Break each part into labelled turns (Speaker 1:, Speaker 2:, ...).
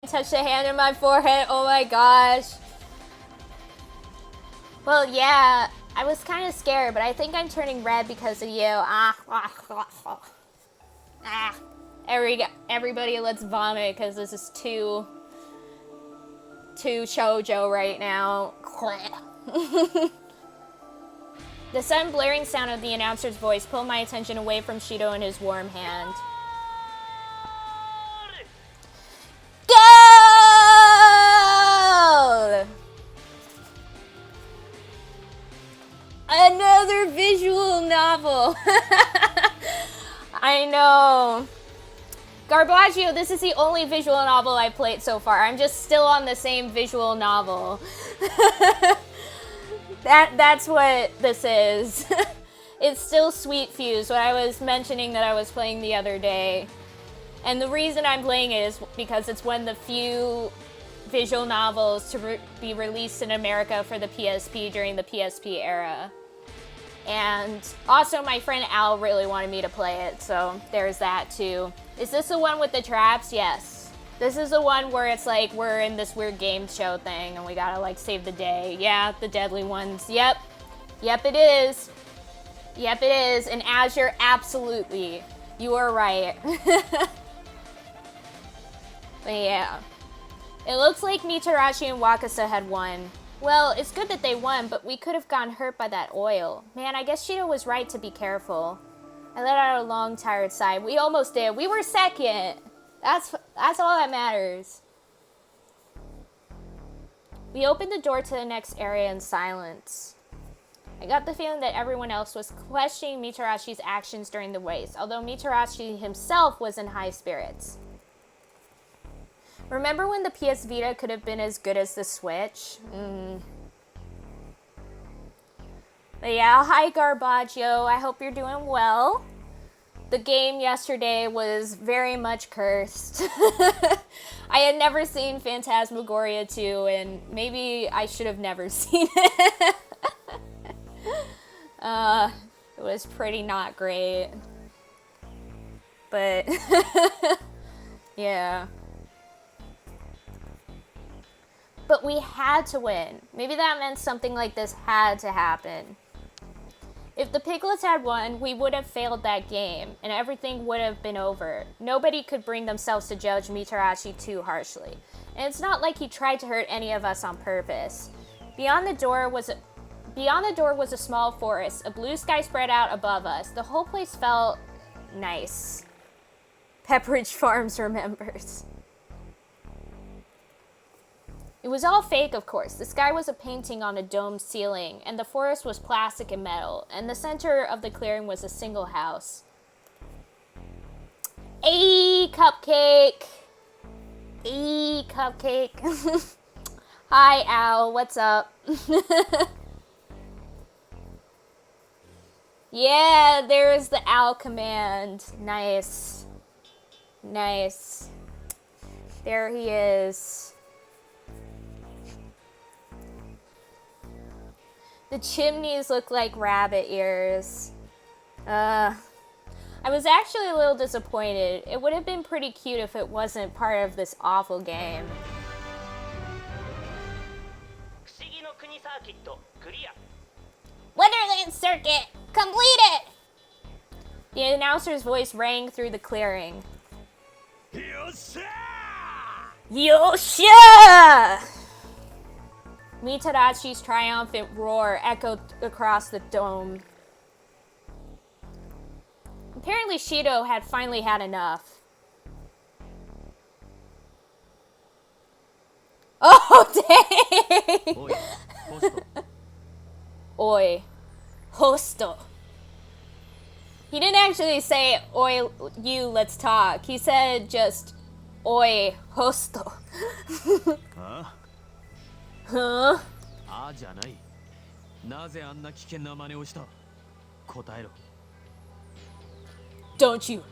Speaker 1: touched a hand in my forehead. Oh my gosh. Well, yeah, I was kind of scared, but I think I'm turning red because of you. Everybody, let's vomit because this is too shoujo right now. The sudden blaring sound of the announcer's voice pulled my attention away from Shido and his warm hand. Go! Another visual novel. I know. Garbaggio, this is the only visual novel I've played so far. I'm just still on the same visual novel. That's what this is. It's still Sweet Fuse, what I was mentioning that I was playing the other day. And the reason I'm playing it is because it's one of the few visual novels to be released in America for the PSP during the PSP era. And also my friend Al really wanted me to play it, so there's that too. Is this the one with the traps? Yes. This is the one where it's like we're in this weird game show thing and we gotta like save the day. Yeah, the deadly ones. Yep. Yep, it is. Yep, it is. And Azure, absolutely. You are right. But yeah. It looks like Mitarashi and Wakasa had won. Well, it's good that they won, but we could have gotten hurt by that oil. Man, I guess Shido was right to be careful. I let out a long, tired sigh. We almost did. We were second. That's all that matters. We opened the door to the next area in silence. I got the feeling that everyone else was questioning Mitarashi's actions during the race, although Mitarashi himself was in high spirits. Remember when the PS Vita could have been as good as the Switch? But yeah, hi Garbaggio, I hope you're doing well. The game yesterday was very much cursed. I had never seen Phantasmagoria 2, and maybe I should have never seen it. It was pretty not great. But, yeah. But we had to win. Maybe that meant something like this had to happen. If the Piglets had won, we would have failed that game, and everything would have been over. Nobody could bring themselves to judge Mitarashi too harshly. And it's not like he tried to hurt any of us on purpose. Beyond the door was a small forest, a blue sky spread out above us. The whole place felt nice. Pepperidge Farms remembers. It was all fake, of course. The sky was a painting on a domed ceiling, and the forest was plastic and metal, and the center of the clearing was a single house. Ayy, Cupcake! Ayy, Cupcake! Hi, Al, what's up? Yeah, there's the Al command. Nice. Nice. There he is. The chimneys look like rabbit ears. I was actually a little disappointed. It would have been pretty cute if it wasn't part of this awful game. Wonderland Circuit! Completed! The announcer's voice rang through the clearing. Yosha! Yosha! Mitarashi's triumphant roar echoed across the dome. Apparently Shido had finally had enough. Oh, dang! Oi. Hosto. He didn't actually say, oi, you, let's talk. He said just, oi, hosto. Huh? Huh? Don't you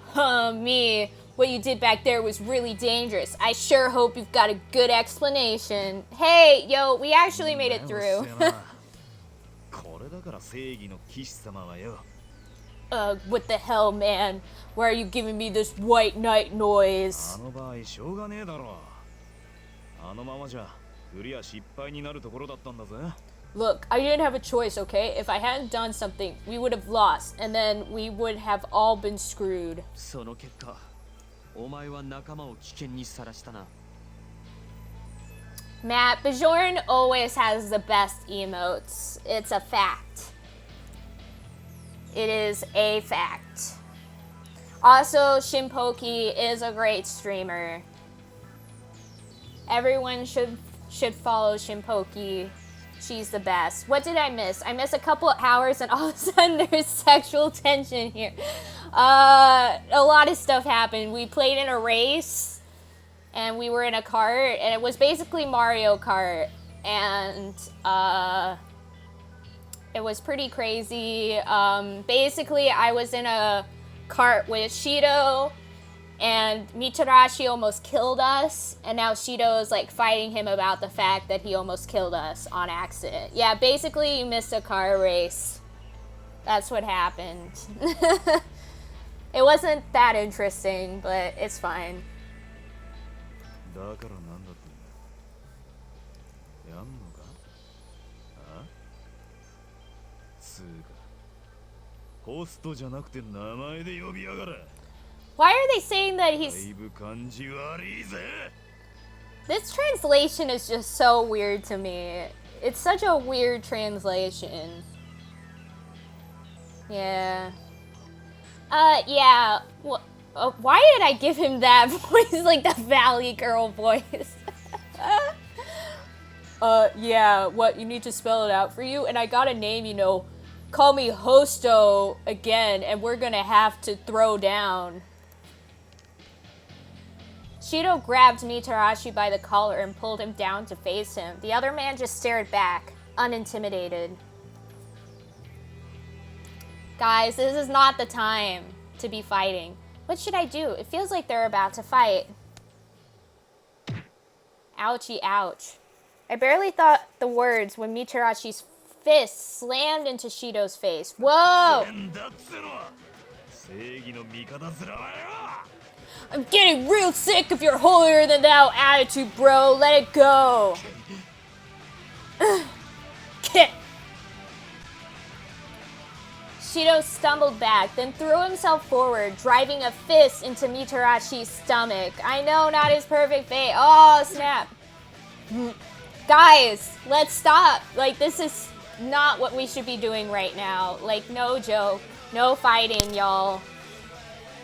Speaker 1: me. What you did back there was really dangerous. I sure hope you've got a good explanation. Hey, yo, we actually made it through. What the hell, man? Why are you giving me this white knight noise? Look, I didn't have a choice, okay? If I hadn't done something, we would have lost, and then we would have all been screwed. Matt, Bjorn always has the best emotes. It's a fact. It is a fact. Also, Shinpoki is a great streamer. Everyone should follow Shinpoki. She's the best. What did I miss? I missed a couple of hours and all of a sudden there's sexual tension here. A lot of stuff happened. We played in a race and we were in a cart and it was basically Mario Kart and it was pretty crazy. Basically I was in a cart with Shido and Mitarashi almost killed us, and now Shido is like fighting him about the fact that he almost killed us on accident. Yeah, basically you missed a car race. That's what happened. It wasn't that interesting, but it's fine. Why are they saying that he's... This translation is just so weird to me. It's such a weird translation. Yeah. Yeah. Why did I give him that voice? Like the Valley Girl voice. Yeah, what, you need to spell it out for you? And I got a name, you know, call me Hosto again, and we're gonna have to throw down. Shido grabbed Mitarashi by the collar and pulled him down to face him. The other man just stared back, unintimidated. Guys, this is not the time to be fighting. What should I do? It feels like they're about to fight. Ouchie, ouch. I barely thought the words when Mitarashi's fist slammed into Shido's face. Whoa! I'm getting real sick of your holier-than-thou attitude, bro. Let it go. Kick. Shido stumbled back, then threw himself forward, driving a fist into Mitarashi's stomach. I know, not his perfect fate. Oh, snap. Guys, let's stop. Like, this is not what we should be doing right now. Like, no joke. No fighting, y'all.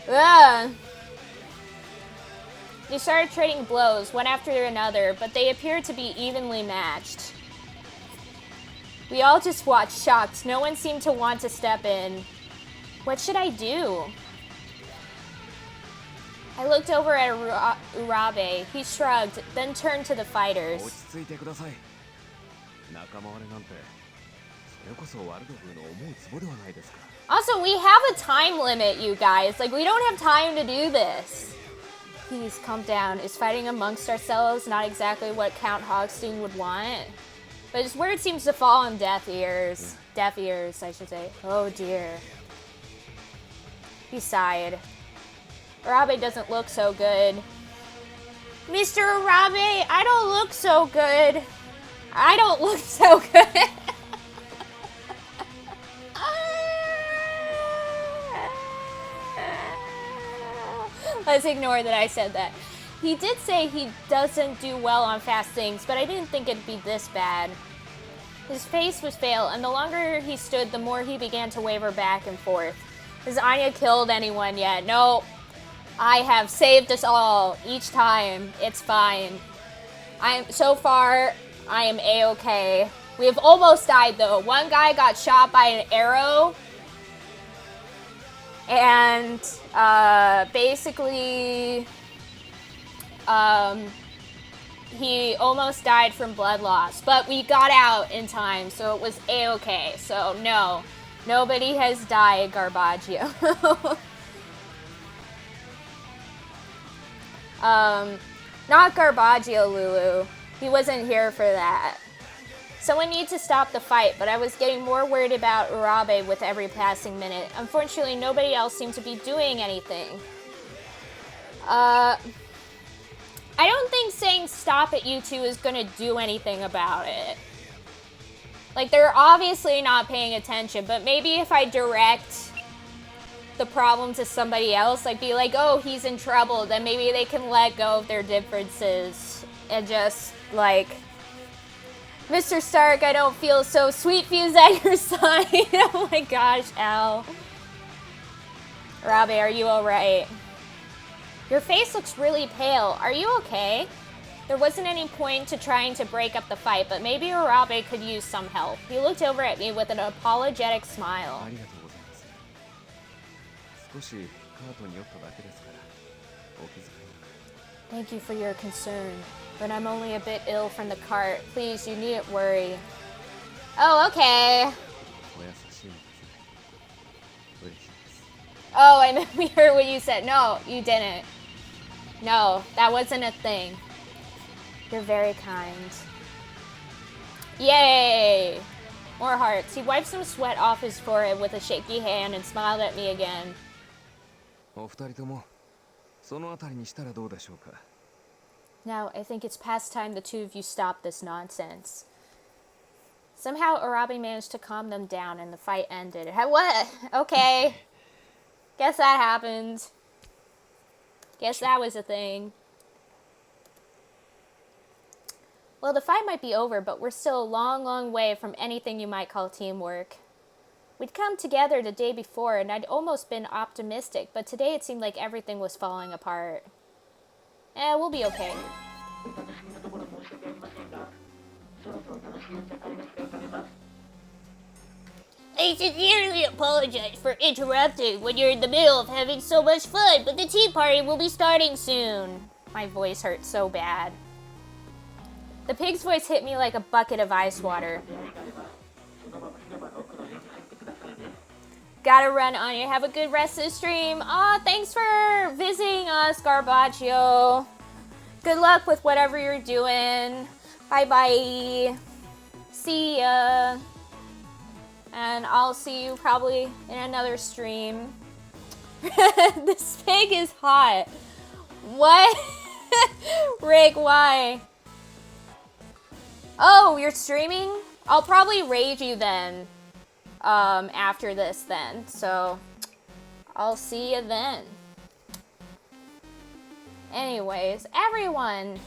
Speaker 1: Ugh. They started trading blows, one after another, but they appeared to be evenly matched. We all just watched, shocked. No one seemed to want to step in. What should I do? I looked over at Urabe. He shrugged, then turned to the fighters. Also, we have a time limit, you guys. Like, we don't have time to do this. Please, calm down. Is fighting amongst ourselves not exactly what Count Hogstein would want? But his word seems to fall on deaf ears. Deaf ears, I should say. Oh, dear. He sighed. Urabe doesn't look so good. Mr. Urabe, I don't look so good. I don't look so good. Let's ignore that I said that. He did say he doesn't do well on fast things, but I didn't think it'd be this bad. His face was pale, and the longer he stood, the more he began to waver back and forth. Has Anya killed anyone yet? No. I have saved us all each time. It's fine. So far, I am A-okay. We have almost died, though. One guy got shot by an arrow. And basically, he almost died from blood loss. But we got out in time, so it was A-okay. So no, nobody has died, Garbaggio. Not Garbaggio, Lulu. He wasn't here for that. Someone needs to stop the fight, but I was getting more worried about Urabe with every passing minute. Unfortunately, nobody else seemed to be doing anything. I don't think saying stop at you two is gonna do anything about it. Like, they're obviously not paying attention, but maybe if I direct the problem to somebody else, like be like, oh, he's in trouble, then maybe they can let go of their differences and just like, Mr. Stark, I don't feel so. Sweet Fuse at your side. Oh my gosh, Al. Robbie, are you alright? Your face looks really pale. Are you okay? There wasn't any point to trying to break up the fight, but maybe Arabe could use some help. He looked over at me with an apologetic smile. Thank you for your concern, but I'm only a bit ill from the cart. Please, you needn't worry. Oh, okay. Oh, and we heard what you said. No, you didn't. No, that wasn't a thing. You're very kind. Yay! More hearts. He wiped some sweat off his forehead with a shaky hand and smiled at me again. Now, I think it's past time the two of you stop this nonsense. Somehow, Arabe managed to calm them down and the fight ended. What? Okay. Guess that happened. Guess that was a thing. Well, the fight might be over, but we're still a long, long way from anything you might call teamwork. We'd come together the day before, and I'd almost been optimistic, but today it seemed like everything was falling apart. We'll be okay. I sincerely apologize for interrupting when you're in the middle of having so much fun, but the tea party will be starting soon. My voice hurt so bad. The pig's voice hit me like a bucket of ice water. Gotta run, Anya. Have a good rest of the stream. Aw, thanks for visiting us, Garbaggio. Good luck with whatever you're doing. Bye-bye. See ya. And I'll see you probably in another stream. This pig is hot. What? Rick, why? Oh, you're streaming? I'll probably raid you then. After this then. So, I'll see you then. Anyways, everyone.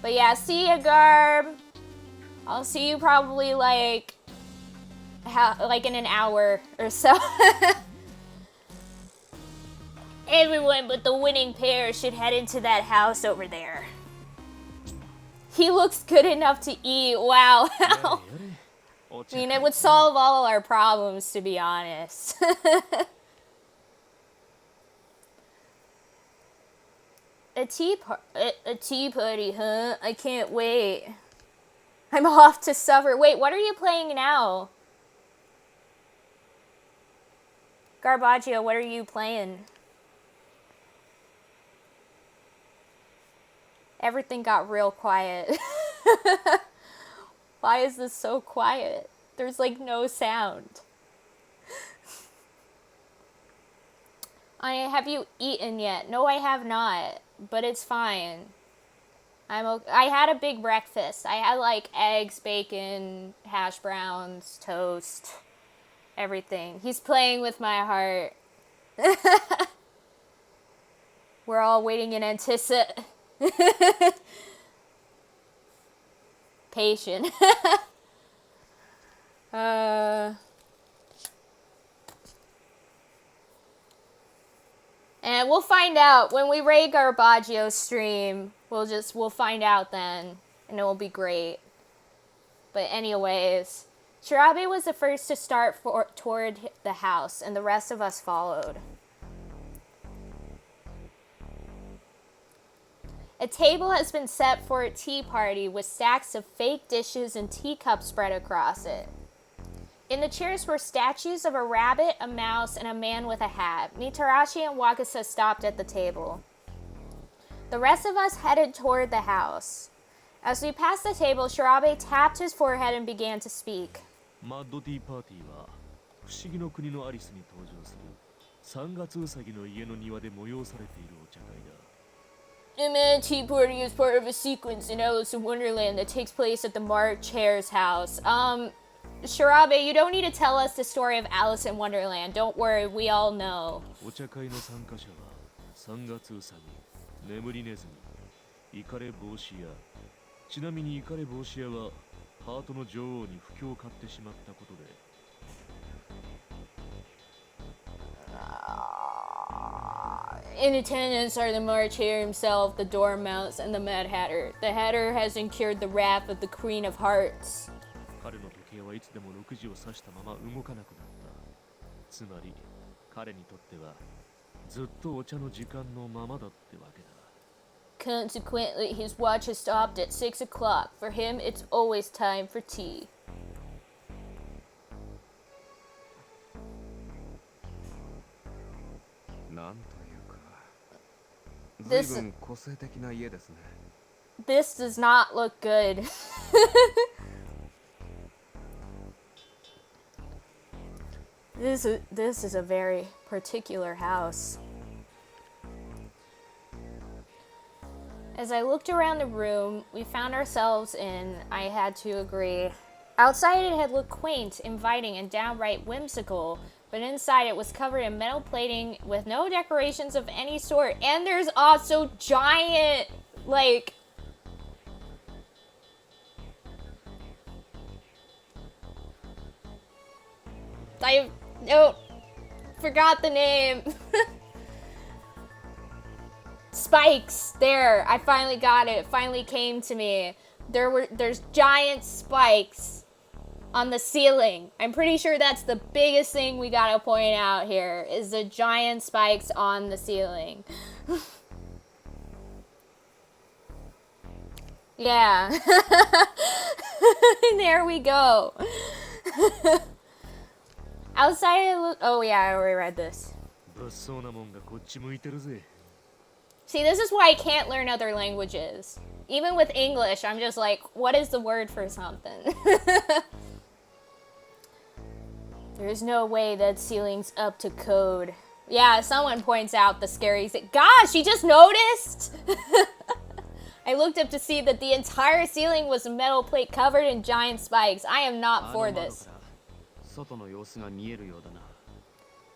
Speaker 1: But yeah, see ya, Garb. I'll see you probably like in an hour or so. Everyone but the winning pair should head into that house over there. He looks good enough to eat. Wow. I mean, it would solve all our problems, to be honest. A tea party, huh? I can't wait. I'm off to suffer. Wait, what are you playing now? Garbaggio, what are you playing? Everything got real quiet. Why is this so quiet? There's like no sound. Have you eaten yet? No, I have not, but it's fine. I had a big breakfast. I had like eggs, bacon, hash browns, toast, everything. He's playing with my heart. We're all waiting in anticipation. Patient. And we'll find out when we raid Garbaggio's stream. We'll find out then, and it will be great. But anyways, Shirabe was the first to start toward the house, and the rest of us followed. A table has been set for a tea party with stacks of fake dishes and teacups spread across it. In the chairs were statues of a rabbit, a mouse, and a man with a hat. Mitarashi and Wakasa stopped at the table. The rest of us headed toward the house. As we passed the table, Shirabe tapped his forehead and began to speak. The tea party is part of a sequence in Alice in Wonderland that takes place at the March Hare's house. Shirabe, you don't need to tell us the story of Alice in Wonderland. Don't worry, we all know.
Speaker 2: お茶会の参加者は3月うさぎ、眠りネズミ、イカレ帽子屋。ちなみにイカレ帽子屋はハートの女王に不況を買ってしまったことで。
Speaker 1: In attendance are the March Hare himself, the Dormouse, and the Mad Hatter. The Hatter has incurred the wrath of the Queen of Hearts.
Speaker 2: 彼の時計はいつでも6時を指したまま動かなくなった。つまり彼にとってはずっとお茶の時間のままだってわけだ。
Speaker 1: Consequently, his watch has stopped at 6 o'clock. For him, it's always time for tea.
Speaker 3: なんというか、随分個性的な家ですね。
Speaker 1: This does not look good. This is a very particular house. As I looked around the room we found ourselves in, I had to agree. Outside it had looked quaint, inviting, and downright whimsical, but inside it was covered in metal plating with no decorations of any sort. And there's also giant, like... forgot the name. Spikes. There, I finally got it. It finally came to me. There's giant spikes on the ceiling. I'm pretty sure that's the biggest thing we gotta point out here, is the giant spikes on the ceiling. Yeah. There we go. Outside, oh yeah, I already read this. See, this is why I can't learn other languages. Even with English, I'm just like, what is the word for something? There's no way that ceiling's up to code. Yeah, someone points out the scary thing. Gosh, you just noticed? I looked up to see that the entire ceiling was a metal plate covered in giant spikes. I am not for this. I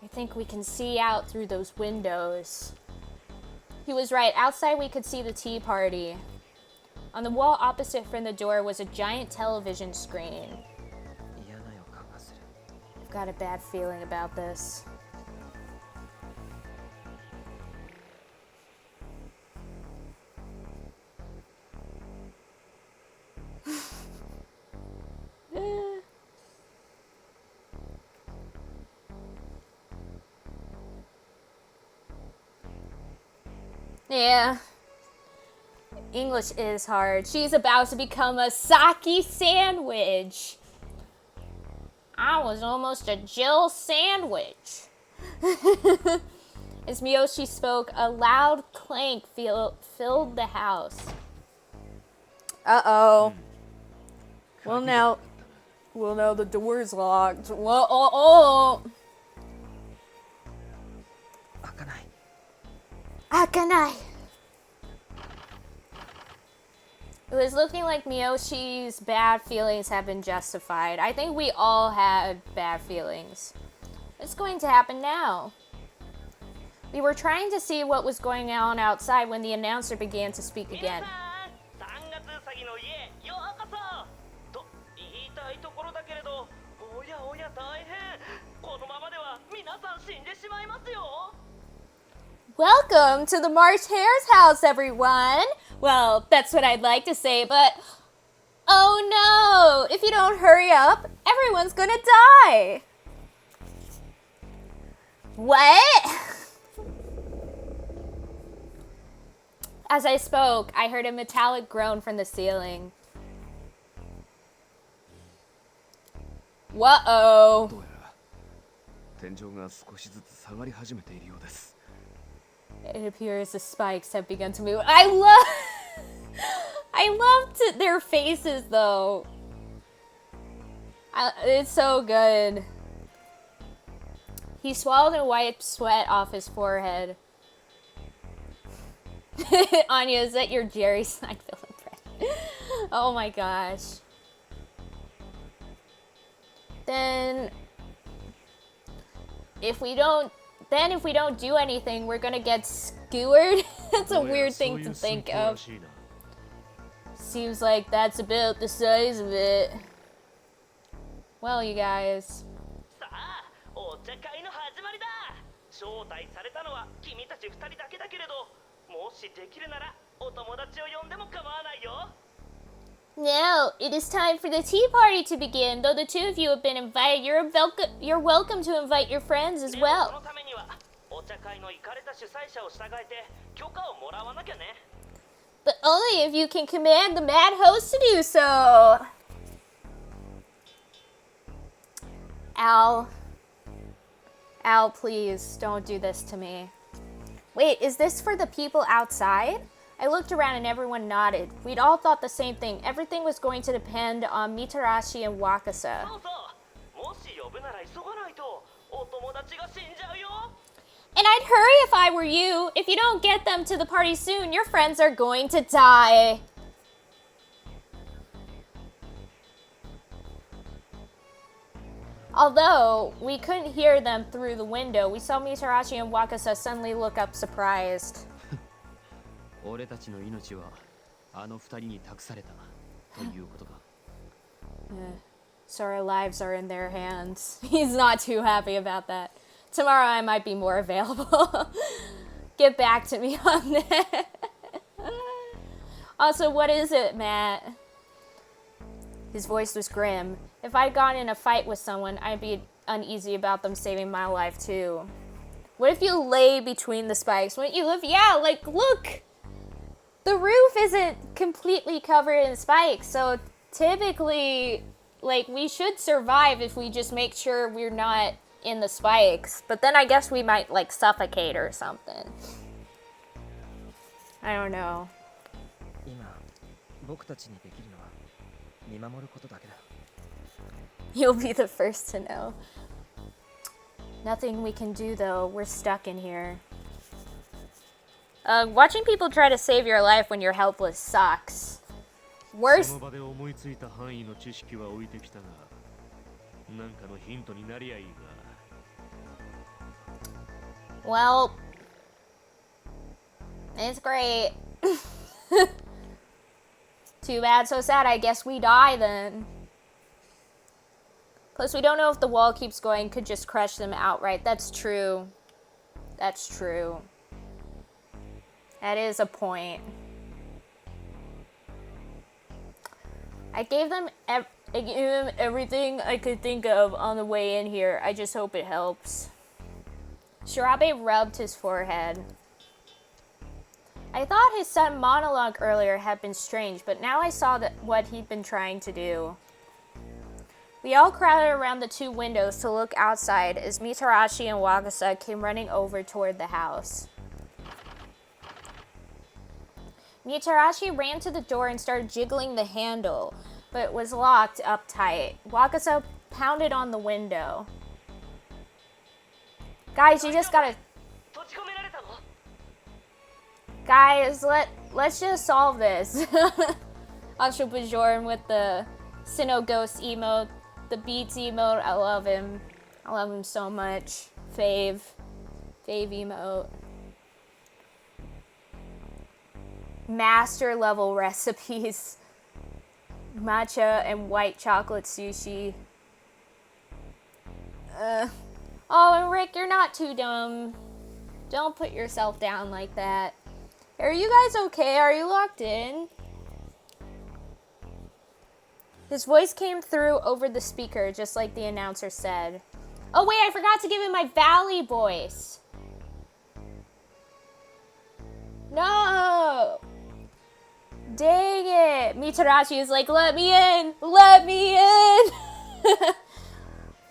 Speaker 1: think we can see out through those windows. He was right. Outside we could see the tea party. On the wall opposite from the door was a giant television screen. I've got a bad feeling about this. Yeah. English is hard. She's about to become a sake sandwich. I was almost a Jill sandwich. As Miyoshi spoke, a loud clank filled the house. Uh-oh. Well, now the door's locked. Whoa, oh. Akanai. It was looking like Miyoshi's bad feelings have been justified. I think we all had bad feelings. What's going to happen now? We were trying to see what was going on outside when the announcer began to speak again. Welcome to the March Hare's house, everyone! Well, that's what I'd like to say, but... oh no! If you don't hurry up, everyone's gonna die! What? As I spoke, I heard a metallic groan from the ceiling. Whoa! It appears the spikes have begun to move. I loved their faces, though. It's so good. He swallowed and wiped sweat off his forehead. Anya, is that your Jerry Seinfeld impression? Oh my gosh. Then if we don't do anything, we're gonna get skewered. That's a
Speaker 2: どうやら
Speaker 1: weird
Speaker 2: そう
Speaker 1: thing
Speaker 2: い
Speaker 1: to
Speaker 2: う寸
Speaker 1: think
Speaker 2: 法ら
Speaker 1: of.
Speaker 2: しいな。
Speaker 1: Seems like that's about the size of it. Well, you guys.
Speaker 4: さあ、お茶会の始まりだ。招待されたのは君たち二人だけだけれど、もしできるならお友達を呼んでも構わないよ。
Speaker 1: Now, it is time for the tea party to begin. Though the two of you have been invited, you're welcome to invite your friends as
Speaker 4: でもそ
Speaker 1: well.
Speaker 4: のためにはお茶会のイカれた主催者を従えて許可をもらわなきゃね。
Speaker 1: But only if you can command the mad host to do so. Al, please don't do this to me. Wait, is this for the people outside? I looked around and everyone nodded. We'd all thought the same thing. Everything was going to depend on Mitarashi and Wakasa.
Speaker 4: そうそう。もし呼ぶなら急がないとお友達が死んじゃうよ。
Speaker 1: And I'd hurry if I were you. If you don't get them to the party soon, your friends are going to die. Although we couldn't hear them through the window, we saw Mitarashi and Wakasa suddenly look up surprised.
Speaker 5: 俺たちの命はあの二人に託されたということか。
Speaker 1: So our lives are in their hands. He's not too happy about that. Tomorrow I might be more available. Get back to me on that. Also, what is it, Matt? His voice was grim. If I'd gotten in a fight with someone, I'd be uneasy about them saving my life too. What if you lay between the spikes? Wouldn't you live? Yeah, like, look! The roof isn't completely covered in spikes, so typically, like, we should survive if we just make sure we're not in the spikes. But then I guess we might, like, suffocate or something. I don't know.
Speaker 6: 今僕たちにできるのは見守ることだけだ。
Speaker 1: You'll be the first to know. Nothing we can do, though. We're stuck in here. Watching people try to save your life when you're helpless sucks.
Speaker 2: そ
Speaker 1: Worse.
Speaker 2: の場で思いついた範囲の知識は置いてきたが、なんかのヒントになりゃいいが。
Speaker 1: Well, it's great. Too bad, so sad. I guess we die then. Plus, we don't know if the wall keeps going, could just crush them outright. That's true. That's true. That is a point. I gave them everything I could think of on the way in here. I just hope it helps. Shirabe rubbed his forehead. I thought his sudden monologue earlier had been strange, but now I saw what he'd been trying to do. We all crowded around the two windows to look outside as Mitarashi and Wakasa came running over toward the house. Mitarashi ran to the door and started jiggling the handle, but it was locked up tight. Wakasa pounded on the window. Guys, you just gotta...
Speaker 4: 閉じ込められたの？
Speaker 1: Guys, let's just solve this. Asho Bajoran with the Sinnoh Ghost emote, the Beats emote. I love him. I love him so much. Fave emote. Master level recipes. Matcha and white chocolate sushi. Oh, and Rick, you're not too dumb. Don't put yourself down like that. Are you guys okay? Are you locked in? His voice came through over the speaker, just like the announcer said. Oh wait, I forgot to give him my Valley voice. No! Dang it! Mitarashi is like, let me in! Let me in!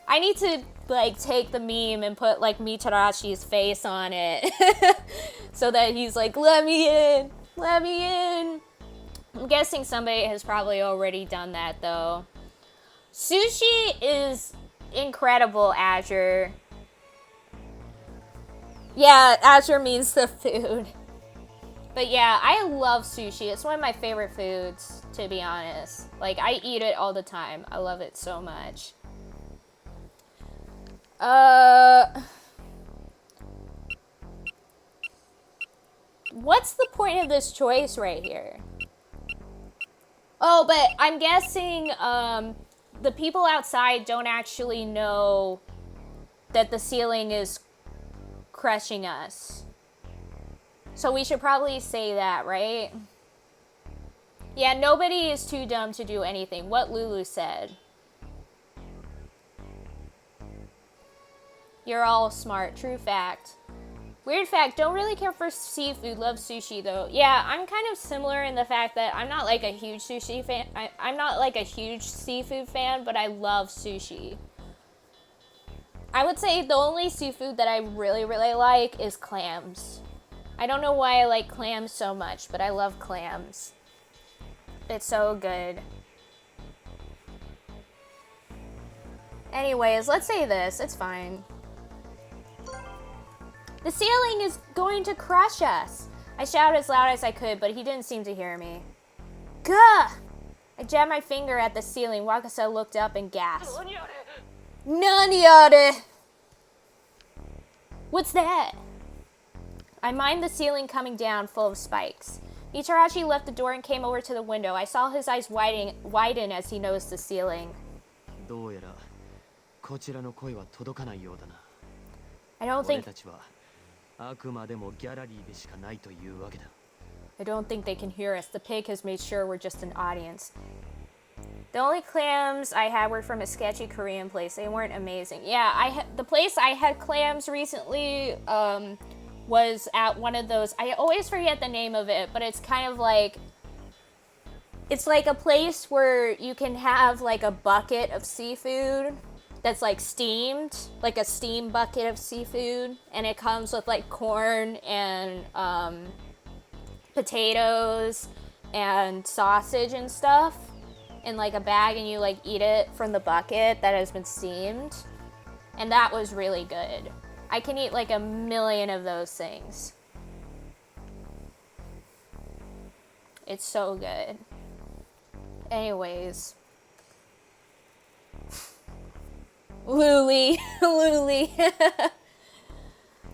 Speaker 1: I need to, like, take the meme and put, like, Mitarashi's face on it. So that he's like, let me in! Let me in! I'm guessing somebody has probably already done that, though. Sushi is incredible, Azure. Yeah, Azure means the food. But yeah, I love sushi. It's one of my favorite foods, to be honest. Like, I eat it all the time. I love it so much. What's the point of this choice right here? Oh, but I'm guessing, the people outside don't actually know that the ceiling is crushing us. So we should probably say that, right? Yeah, nobody is too dumb to do anything. What Lulu said. You're all smart. True fact. Weird fact, don't really care for seafood. Love sushi, though. Yeah, I'm kind of similar in the fact that I'm not like a huge sushi fan. I'm not like a huge seafood fan, but I love sushi. I would say the only seafood that I really, really like is clams. I don't know why I like clams so much, but I love clams. It's so good. Anyways, let's say this. It's fine. The ceiling is going to crush us. I shouted as loud as I could, but he didn't seem to hear me. Gah! I jabbed my finger at the ceiling. Wakasa looked up and gasped. Naniare! What's that? I mined the ceiling coming down full of spikes. Mitarachi left the door and came over to the window. I saw his eyes widen as he nosed the ceiling.
Speaker 5: どうやらこちらの声は届かないようだな。
Speaker 1: I don't
Speaker 5: 俺
Speaker 1: think
Speaker 5: たちはあくまでもギャラリーでしかないというわけだ。
Speaker 1: I don't think they can hear us. The pig has made sure we're just an audience. The only clams I had were from a sketchy Korean place. They weren't amazing. Yeah, the place I had clams recently was at one of those. I always forget the name of it, but it's kind of like, it's like a place where you can have like a bucket of seafood that's like steamed, like a steam bucket of seafood, and it comes with like corn and potatoes and sausage and stuff in like a bag, and you like eat it from the bucket that has been steamed. And that was really good. I can eat like a million of those things. It's so good. Anyways. Luli. Luli.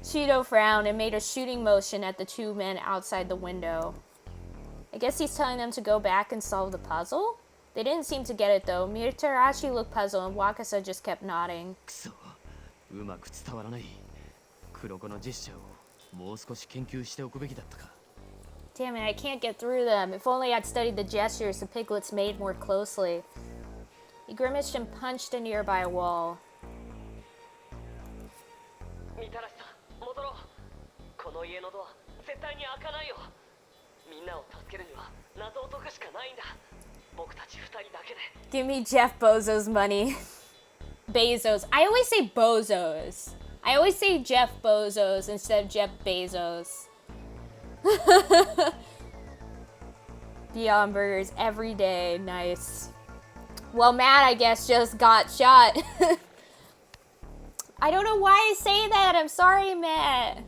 Speaker 1: Cheeto frowned and made a shooting motion at the two men outside the window. I guess he's telling them to go back and solve the puzzle? They didn't seem to get it though. Mitarachi looked puzzled and Wakasa just kept nodding.
Speaker 5: くそうまく伝わらない。黒子のジェスチャーをもう少し研究しておくべきだったか。
Speaker 1: Damn it, I can't get through them. If only I'd studied the gestures the piglets made more closely. He grimaced and punched a nearby wall.
Speaker 4: みたらしさん戻ろう。この家のドア絶対に開かないよ。みんなを助けるには謎を解くしかないんだ。僕たち二人だけで。
Speaker 1: Give me Jeff Bezos money. Bezos. I always say Bozos. I always say Jeff Bezos instead of Jeff Bezos. Beyond Burgers every day. Nice. Well, Matt, I guess, just got shot. I don't know why I say that. I'm sorry, Matt.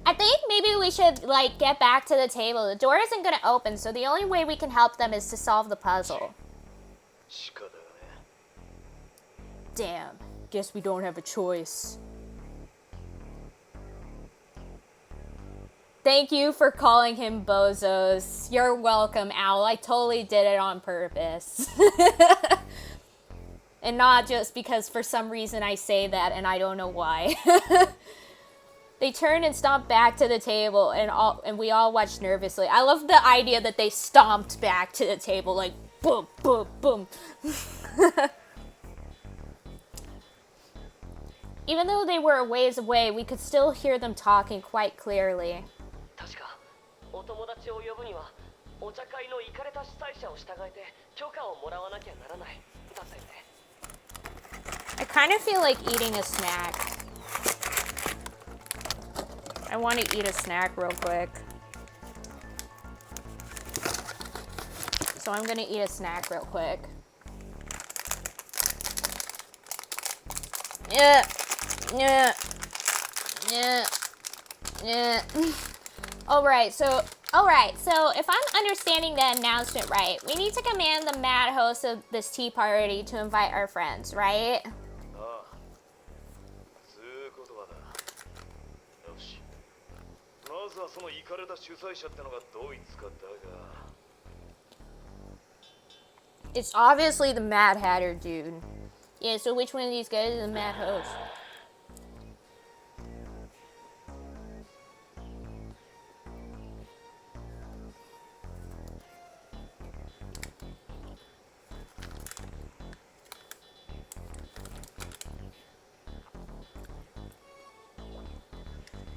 Speaker 1: I think maybe we should, like, get back to the table. The door isn't gonna open, so the only way we can help them is to solve the puzzle. Damn. Guess we don't have a choice. Thank you for calling him Bozos. You're welcome, Owl. I totally did it on purpose. And not just because for some reason I say that and I don't know why. They turned and stomped back to the table and we all watched nervously. I love the idea that they stomped back to the table like boom, boom, boom. Even though they were a ways away, we could still hear them talking quite clearly.
Speaker 4: 確かお友達を呼ぶにはお茶会のイカれた主催者を従えて許可をもらわなきゃならないだったよね。
Speaker 1: I kind of feel like eating a snack. I want to eat a snack real quick. So I'm gonna eat a snack real quick. Yeah. Yeah. Yeah. Yeah. Alright, so if I'm understanding the announcement right, we need to command the mad host of this tea party to invite our friends, right?
Speaker 2: ああそういうことはだよしまずはそのイカれた主催者ってのがどいつかだが
Speaker 1: It's obviously the Mad Hatter dude. Yeah, so which one of these guys is the mad host?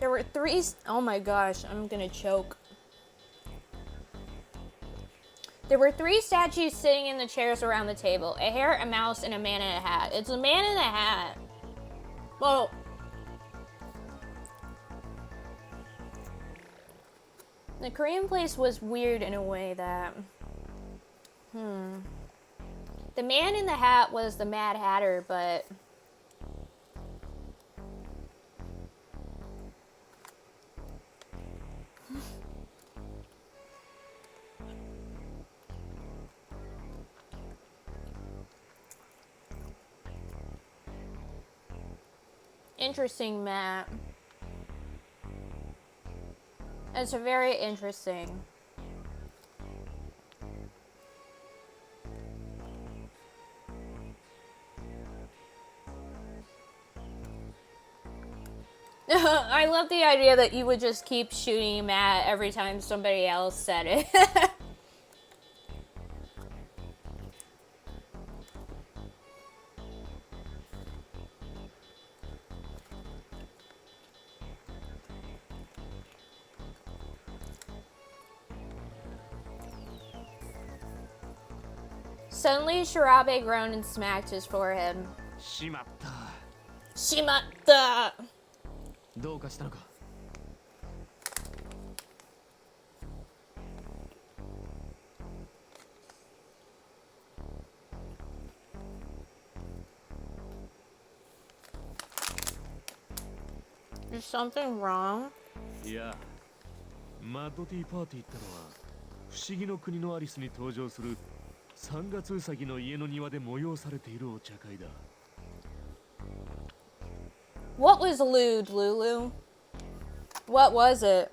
Speaker 1: There were three. Oh my gosh, I'm gonna choke. There were three statues sitting in the chairs around the table: a hare, a mouse, and a man in a hat. It's a man in a hat. Well, the Korean place was weird in a way that. The man in the hat was the Mad Hatter, but. Interesting, Matt. It's very interesting. I love the idea that you would just keep shooting Matt every time somebody else said it. Suddenly, Shirabe groaned and smacked his forehead.
Speaker 5: しまった
Speaker 1: Shimatta!
Speaker 5: どうかしたのか
Speaker 1: Is something wrong?
Speaker 2: いやマッドティーパーティーってのは不思議の国のアリスに登場する3月うさぎの家の庭で催されているお茶会だ
Speaker 1: What was lewd, Lulu? What was it?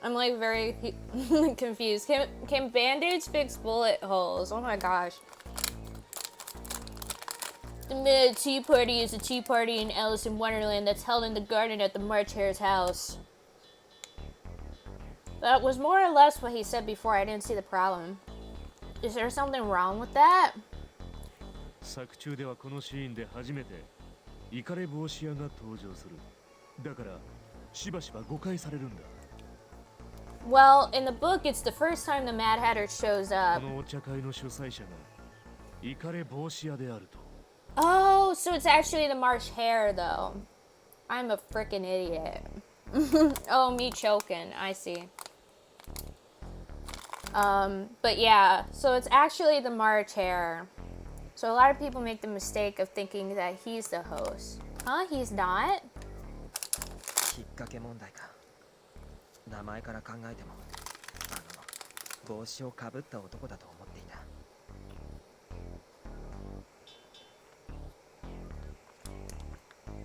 Speaker 1: I'm like very confused. Can band-aids fix bullet holes? Oh my gosh. The Mad Tea Party is a tea party in Alice in Wonderland that's held in the garden at the March Hare's house. That was more or less what he said before. I didn't see the problem. Is there something wrong with that?
Speaker 2: 作中ではこのシーンで初めてイカレ帽子屋が登場するだからしばしば誤解されるんだ
Speaker 1: Well, in the book, it's the first time the Mad Hatter shows
Speaker 2: こ
Speaker 1: up.
Speaker 2: のお茶会の主催者がイカレ帽子屋であると
Speaker 1: Oh, so it's actually the March Hare, though. I'm a freaking idiot. Oh, me choking. I see. But yeah, so it's actually the March Hare. So a lot of people make the mistake of thinking that he's the host. Huh? He's not?
Speaker 6: きっかけ問題か。名前から考えても、帽子をかぶった男だと思っていた。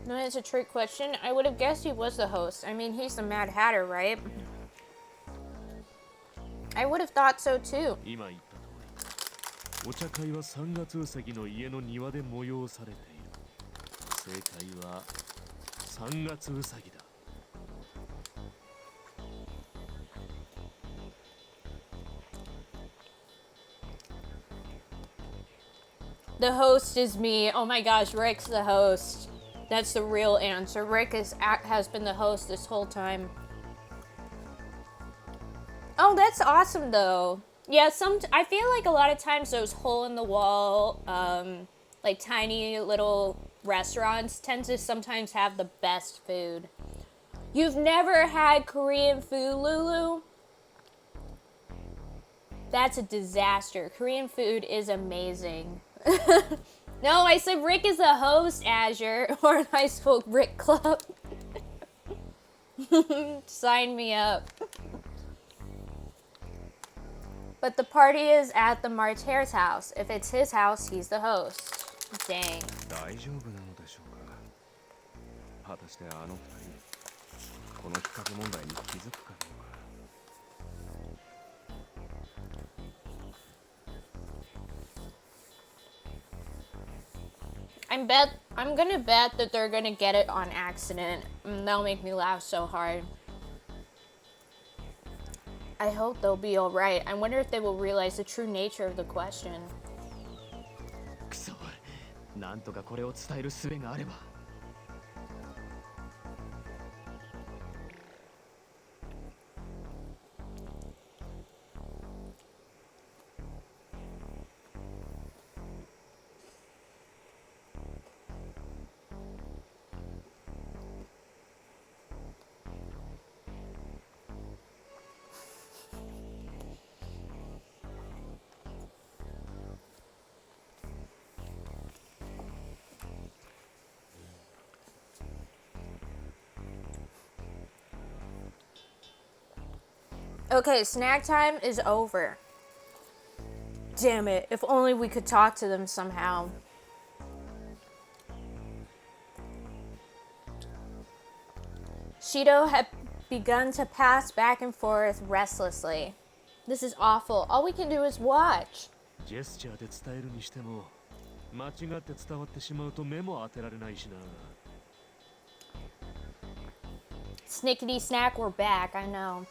Speaker 1: No, it's a trick question. I would have guessed he was the host. I mean, he's the Mad Hatter, right? I would have thought so too.
Speaker 2: 今言った通りお茶会は3月うさぎの家の庭で催されている正解は3月うさぎだ
Speaker 1: The host is me. Oh my gosh, Rick's the host. That's the real answer. Rick has been the host this whole time. Oh, that's awesome though. Yeah, I feel like a lot of times those hole in the wall, like tiny little restaurants tend to sometimes have the best food. You've never had Korean food, Lulu? That's a disaster. Korean food is amazing. No, I said Rick is the host, Azure, or High School Rick Club. Sign me up. But the party is at the March Hare's house. If it's his house, he's the host. Dang.
Speaker 3: 大丈夫なのでしょうか。果たしてあの二人この引っ掛け問題に気づくかどうか。
Speaker 1: I'm gonna bet that they're gonna get it on accident. That'll make me laugh so hard. I hope they'll be alright. I wonder if they will realize the true nature of the question.
Speaker 5: くそ、なんとかこれを伝える術があれば。
Speaker 1: Okay, snack time is over. Damn it, if only we could talk to them somehow. Shido had begun to pass back and forth restlessly. This is awful. All we can do is watch.
Speaker 2: ジェスチャーで伝えるにしても間違って伝わってしまうと目も当てられないしな。
Speaker 1: Snickety snack, we're back, I know.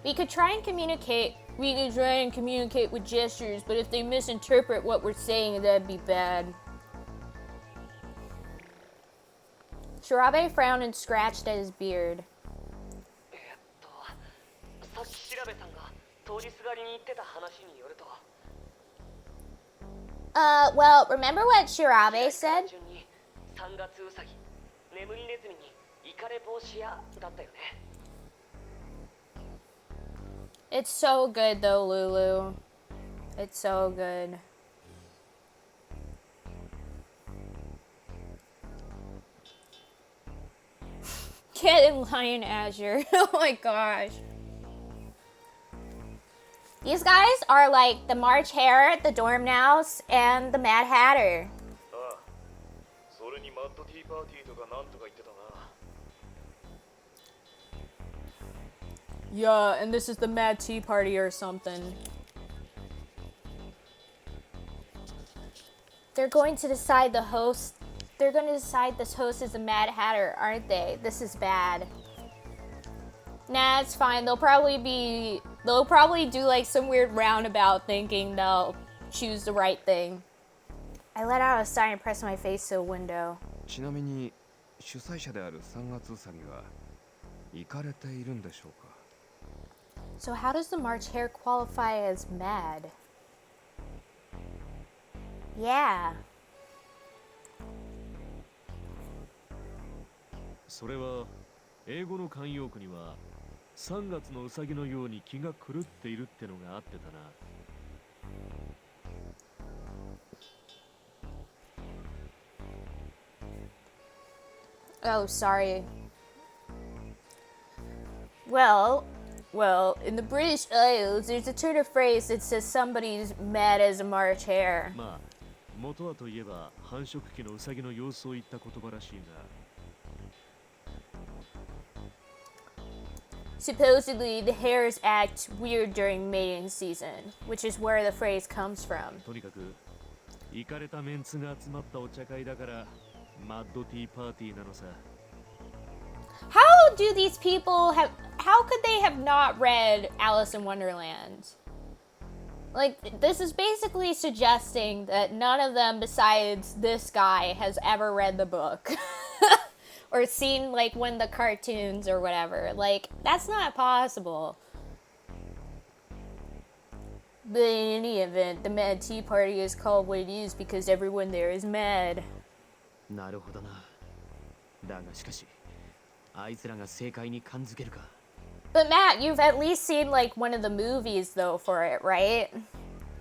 Speaker 1: We could try and communicate with gestures, but if they misinterpret what we're saying, that'd be bad. Shirabe frowned and scratched at his beard.
Speaker 4: さっき調べさんが通りすがりに言ってた話によると
Speaker 1: Well, remember what Shirabe said?
Speaker 4: 順に3月ウサギ、眠りネズミにイカレ帽子屋だったよね。
Speaker 1: It's so good though, Lulu. It's so good. Get in line, Azure. Oh my gosh. These guys are like the March Hare, the Dormouse, and the Mad Hatter.
Speaker 2: ああ、それにマッドティーパーティーとかなんとか言ってたな。
Speaker 1: Yeah, and this is the Mad Tea Party or something. They're going to decide the host. They're going to decide this host is the Mad Hatter, aren't they? This is bad. Nah, it's fine. They'll probably do like some weird roundabout thinking they'll choose the right thing. I let out a sigh and pressed my face to a window.
Speaker 3: ちなみに主催者である3月ウサギは行かれているんでしょうか。
Speaker 1: So how does the March Hare qualify as mad? Yeah.
Speaker 2: それは英語の慣用句には3月のウサギのように気が狂っているってのがあってたな。
Speaker 1: Oh, sorry. Well, in the British Isles, there's a turn of phrase that says somebody's mad as a March Hare.
Speaker 2: まあ元はといえば繁殖期のウサギの様子を言った言葉らしいが。
Speaker 1: Supposedly, the hares act weird during mating season, which is where the phrase comes from.
Speaker 2: とにかくイカれたメンツが集まったお茶会だからマッドティーパーティーなのさ。
Speaker 1: How do these people have... How could they have not read Alice in Wonderland? Like, this is basically suggesting that none of them besides this guy has ever read the book. Or seen, like, one of the cartoons or whatever. Like, that's not possible. But in any event, the Mad Tea Party is called what it is because everyone there is mad.
Speaker 5: なるほどな。だがしかし、あいつらが正解に感づけるか。
Speaker 1: But Matt, you've at least seen, like, one of the movies, though, for it, right?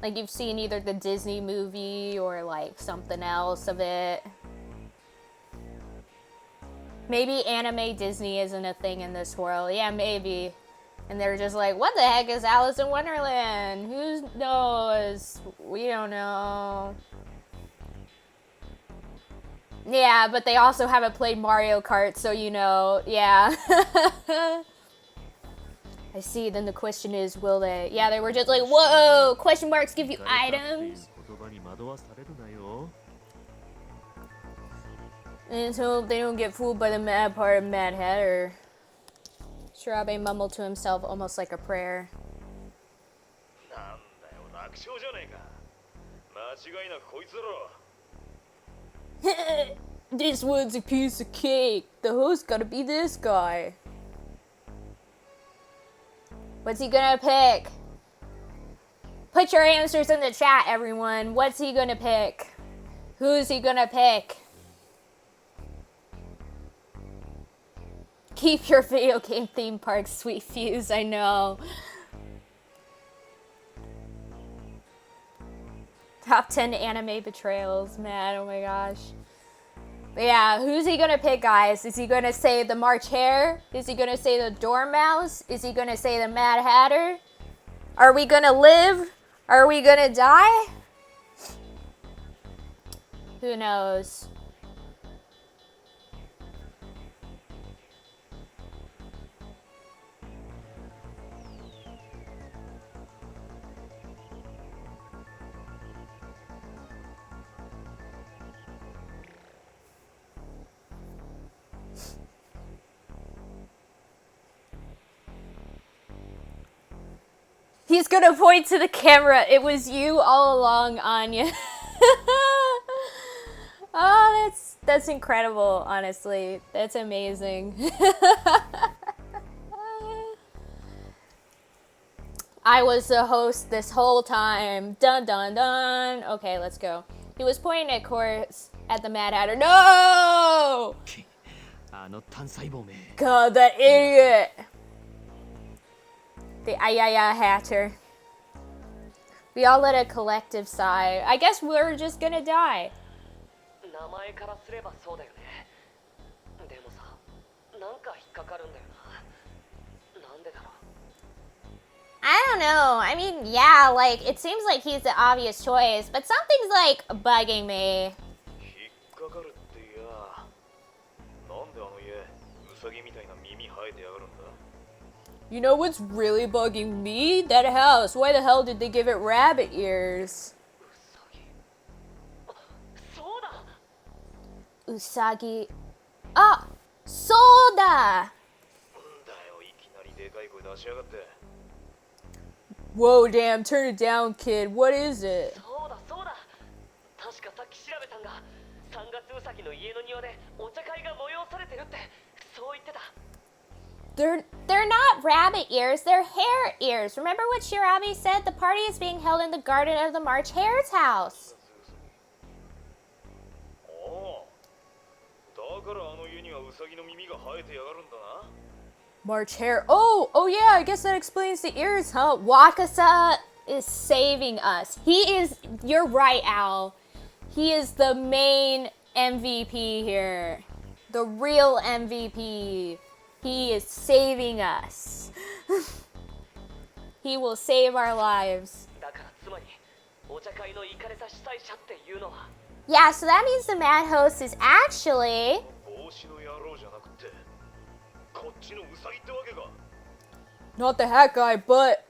Speaker 1: Like, you've seen either the Disney movie or, like, something else of it. Maybe anime Disney isn't a thing in this world. Yeah, maybe. And they're just like, what the heck is Alice in Wonderland? Who knows? We don't know. Yeah, but they also haven't played Mario Kart, so you know, yeah. I see, then the question is, will they? Yeah, they were just like, whoa, question marks give you
Speaker 2: 疲れたっていう
Speaker 1: items.
Speaker 2: 言葉に惑わされるなよ。
Speaker 1: And so they don't get fooled by the mad part of Mad Hatter. Shirabe mumbled to himself almost like a prayer.
Speaker 2: なんだよ、楽勝じゃねえか。間違いなくこいつだろ。
Speaker 1: This one's a piece of cake. The host gotta be this guy. What's he gonna pick? Put your answers in the chat, everyone. What's he gonna pick? Who's he gonna pick? Keep your video game theme park sweet fuse, I know. Top 10 anime betrayals, man, oh my gosh. But yeah, who's he gonna pick, guys? Is he gonna say the March Hare? Is he gonna say the Dormouse? Is he gonna say the Mad Hatter? Are we gonna live? Are we gonna die? Who knows? He's gonna point to the camera. It was you all along, Anya. Oh, that's incredible, honestly. That's amazing. I was the host this whole time. Dun dun dun. Okay, let's go. He was pointing, of course, at the Mad Hatter. No!
Speaker 5: あの単細胞め
Speaker 1: God, that idiot! The Ayaya Hatter. We all let a collective sigh. I guess we're just gonna die.
Speaker 4: 名前からすればそうだよね。でもさ、なんか引っかかるんだよな。なんでだろう。
Speaker 1: I don't know. I mean, yeah, like, it seems like he's the obvious choice, but something's, like, bugging me.
Speaker 2: 引っかかるっていや、なんであの家、ウサギみたいな耳生えてやがるんだ。
Speaker 1: You know what's really bugging me? That house. Why the hell did they give it rabbit ears?
Speaker 4: そうだ。
Speaker 1: Usagi. Ah! Soda!
Speaker 2: なんだよ、いきなりでかい声出しやがって。
Speaker 1: Whoa, damn, turn it down, kid. What is it?
Speaker 4: そうだそうだ。確かさっき調べたんが、3月うさぎの家の庭でお茶会が催されてるってそう言ってた。
Speaker 1: They're not rabbit ears, they're hare ears. Remember what Shirabi said? The party is being held in the garden of the March Hare's house.
Speaker 2: ああ、だからあの家にはウサギの耳が生えてやがるんだな。
Speaker 1: March Hare. Oh, yeah, I guess that explains the ears, huh? Wakasa is saving us. He is, you're right, Al. He is the main MVP here. The real MVP. He is saving us. He will save our lives.
Speaker 4: だからつまりお茶会のイカレサ主催者っていうのは
Speaker 1: Yeah, so that means the mad host is actually...
Speaker 2: 帽子の野郎じゃなくて、こっちのウサギってわけか。
Speaker 1: Not the hat guy, but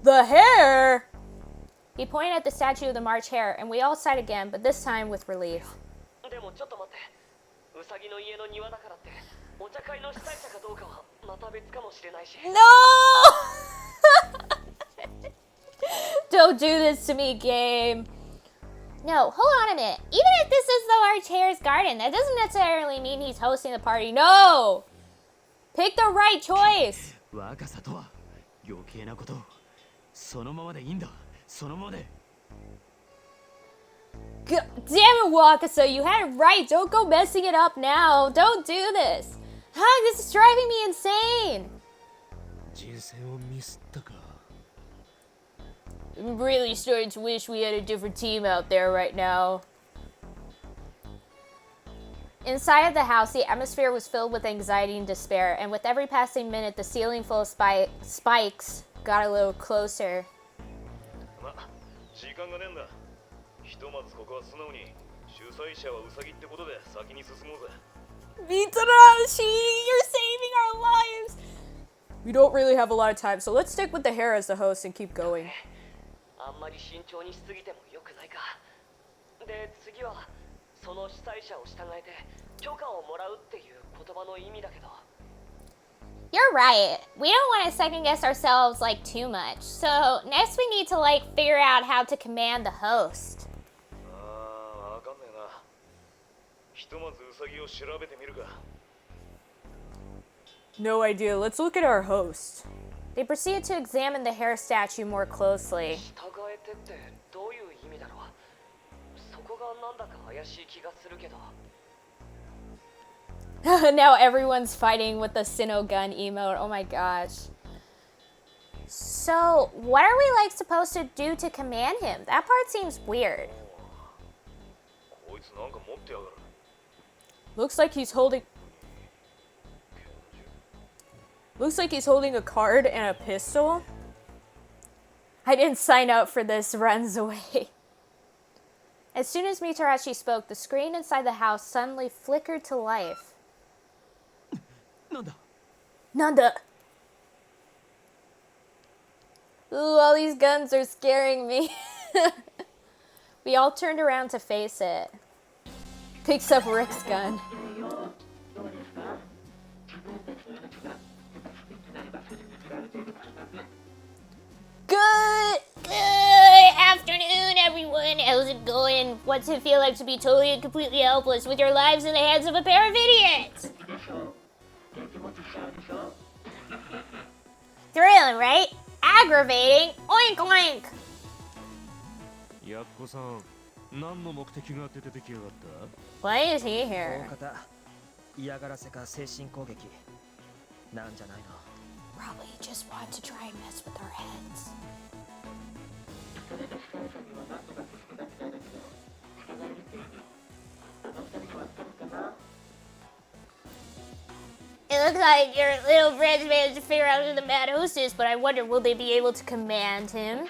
Speaker 1: the hare! He pointed at the statue of the March Hare, and we all sighed again, but this time with relief.
Speaker 4: でもちょっと待って。うさぎの家の庭だからってお茶会の主催者かどうかはまた別かもしれないし。
Speaker 1: No! Don't do this to me, game. No, hold on a minute. Even if this is the March Hare's garden, that doesn't necessarily mean he's hosting the party. No! Pick the right choice.
Speaker 5: 若さとは余計なことをそのままでいいんだそのままで
Speaker 1: God damn it, Wakasa, you had it right. Don't go messing it up now. Don't do this. This is driving me insane.
Speaker 2: 人生をミスったか。
Speaker 1: I'm really starting to wish we had a different team out there right now. Inside of the house, the atmosphere was filled with anxiety and despair, and with every passing minute, the ceiling full of spikes got a little closer.
Speaker 2: ま、時間がねえんだ。ひとまずここは素直に主催者はウサギってことで先に進もうぜ。
Speaker 1: Mitarashi, you're saving our lives! We don't really have a lot of time, so let's stick with the hair as the host and keep going.
Speaker 4: あんまり慎重にしすぎても良くないか。で、次はその主催者を従えて許可をもらうっていう言葉の意味だけど。
Speaker 1: You're right. We don't want to second guess ourselves like too much. So next we need to like figure out how to command the host.
Speaker 2: ああ、わかんねえな。ひとまずウサギを調べてみるか。
Speaker 1: No idea. Let's look at our host. They proceeded to examine the hair statue more closely.
Speaker 4: 従えてってどういう意味だろう。そこがなんだか怪しい気がするけど。
Speaker 1: Now everyone's fighting with the Sinnoh gun emote. Oh my gosh. So, what are we like supposed to do to command him? That part seems weird.
Speaker 2: こいつなんか持ってやがる。
Speaker 1: Looks like he's holding a card and a pistol. I didn't sign up for this, runs away. As soon as Mitarashi spoke, the screen inside the house suddenly flickered to life.
Speaker 5: なんだ
Speaker 1: Nanda! Ooh, all these guns are scaring me. We all turned around to face it. Picks up Rick's gun. Good afternoon, everyone. How's it going? What's it feel like to be totally and completely helpless with your lives in the hands of a pair of idiots? Thrilling, right? Aggravating. Oink oink.
Speaker 2: やっこさん、何の目的があって出てきやがった？
Speaker 1: Why is he
Speaker 6: 大
Speaker 1: here?
Speaker 6: 方嫌がらせか精神攻撃なんじゃないの。
Speaker 1: Probably just want to try and mess with our heads. It looks like your little friends managed to figure out who the mad host is, but I wonder, will they be able to command him?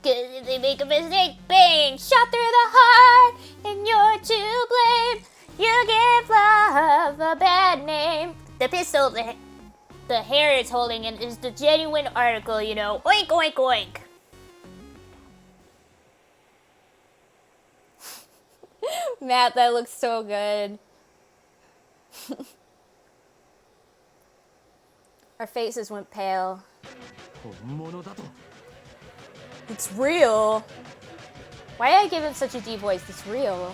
Speaker 1: Cause if they make a mistake, bang! Shot through the heart, and you're to blame. You give love a bad name. The pistol the hair is holding it is the genuine article, you know. Oink, oink, oink. Matt, that looks so good. Our faces went pale.
Speaker 5: 本物だと
Speaker 1: It's real. Why did I give him such a deep voice? It's real.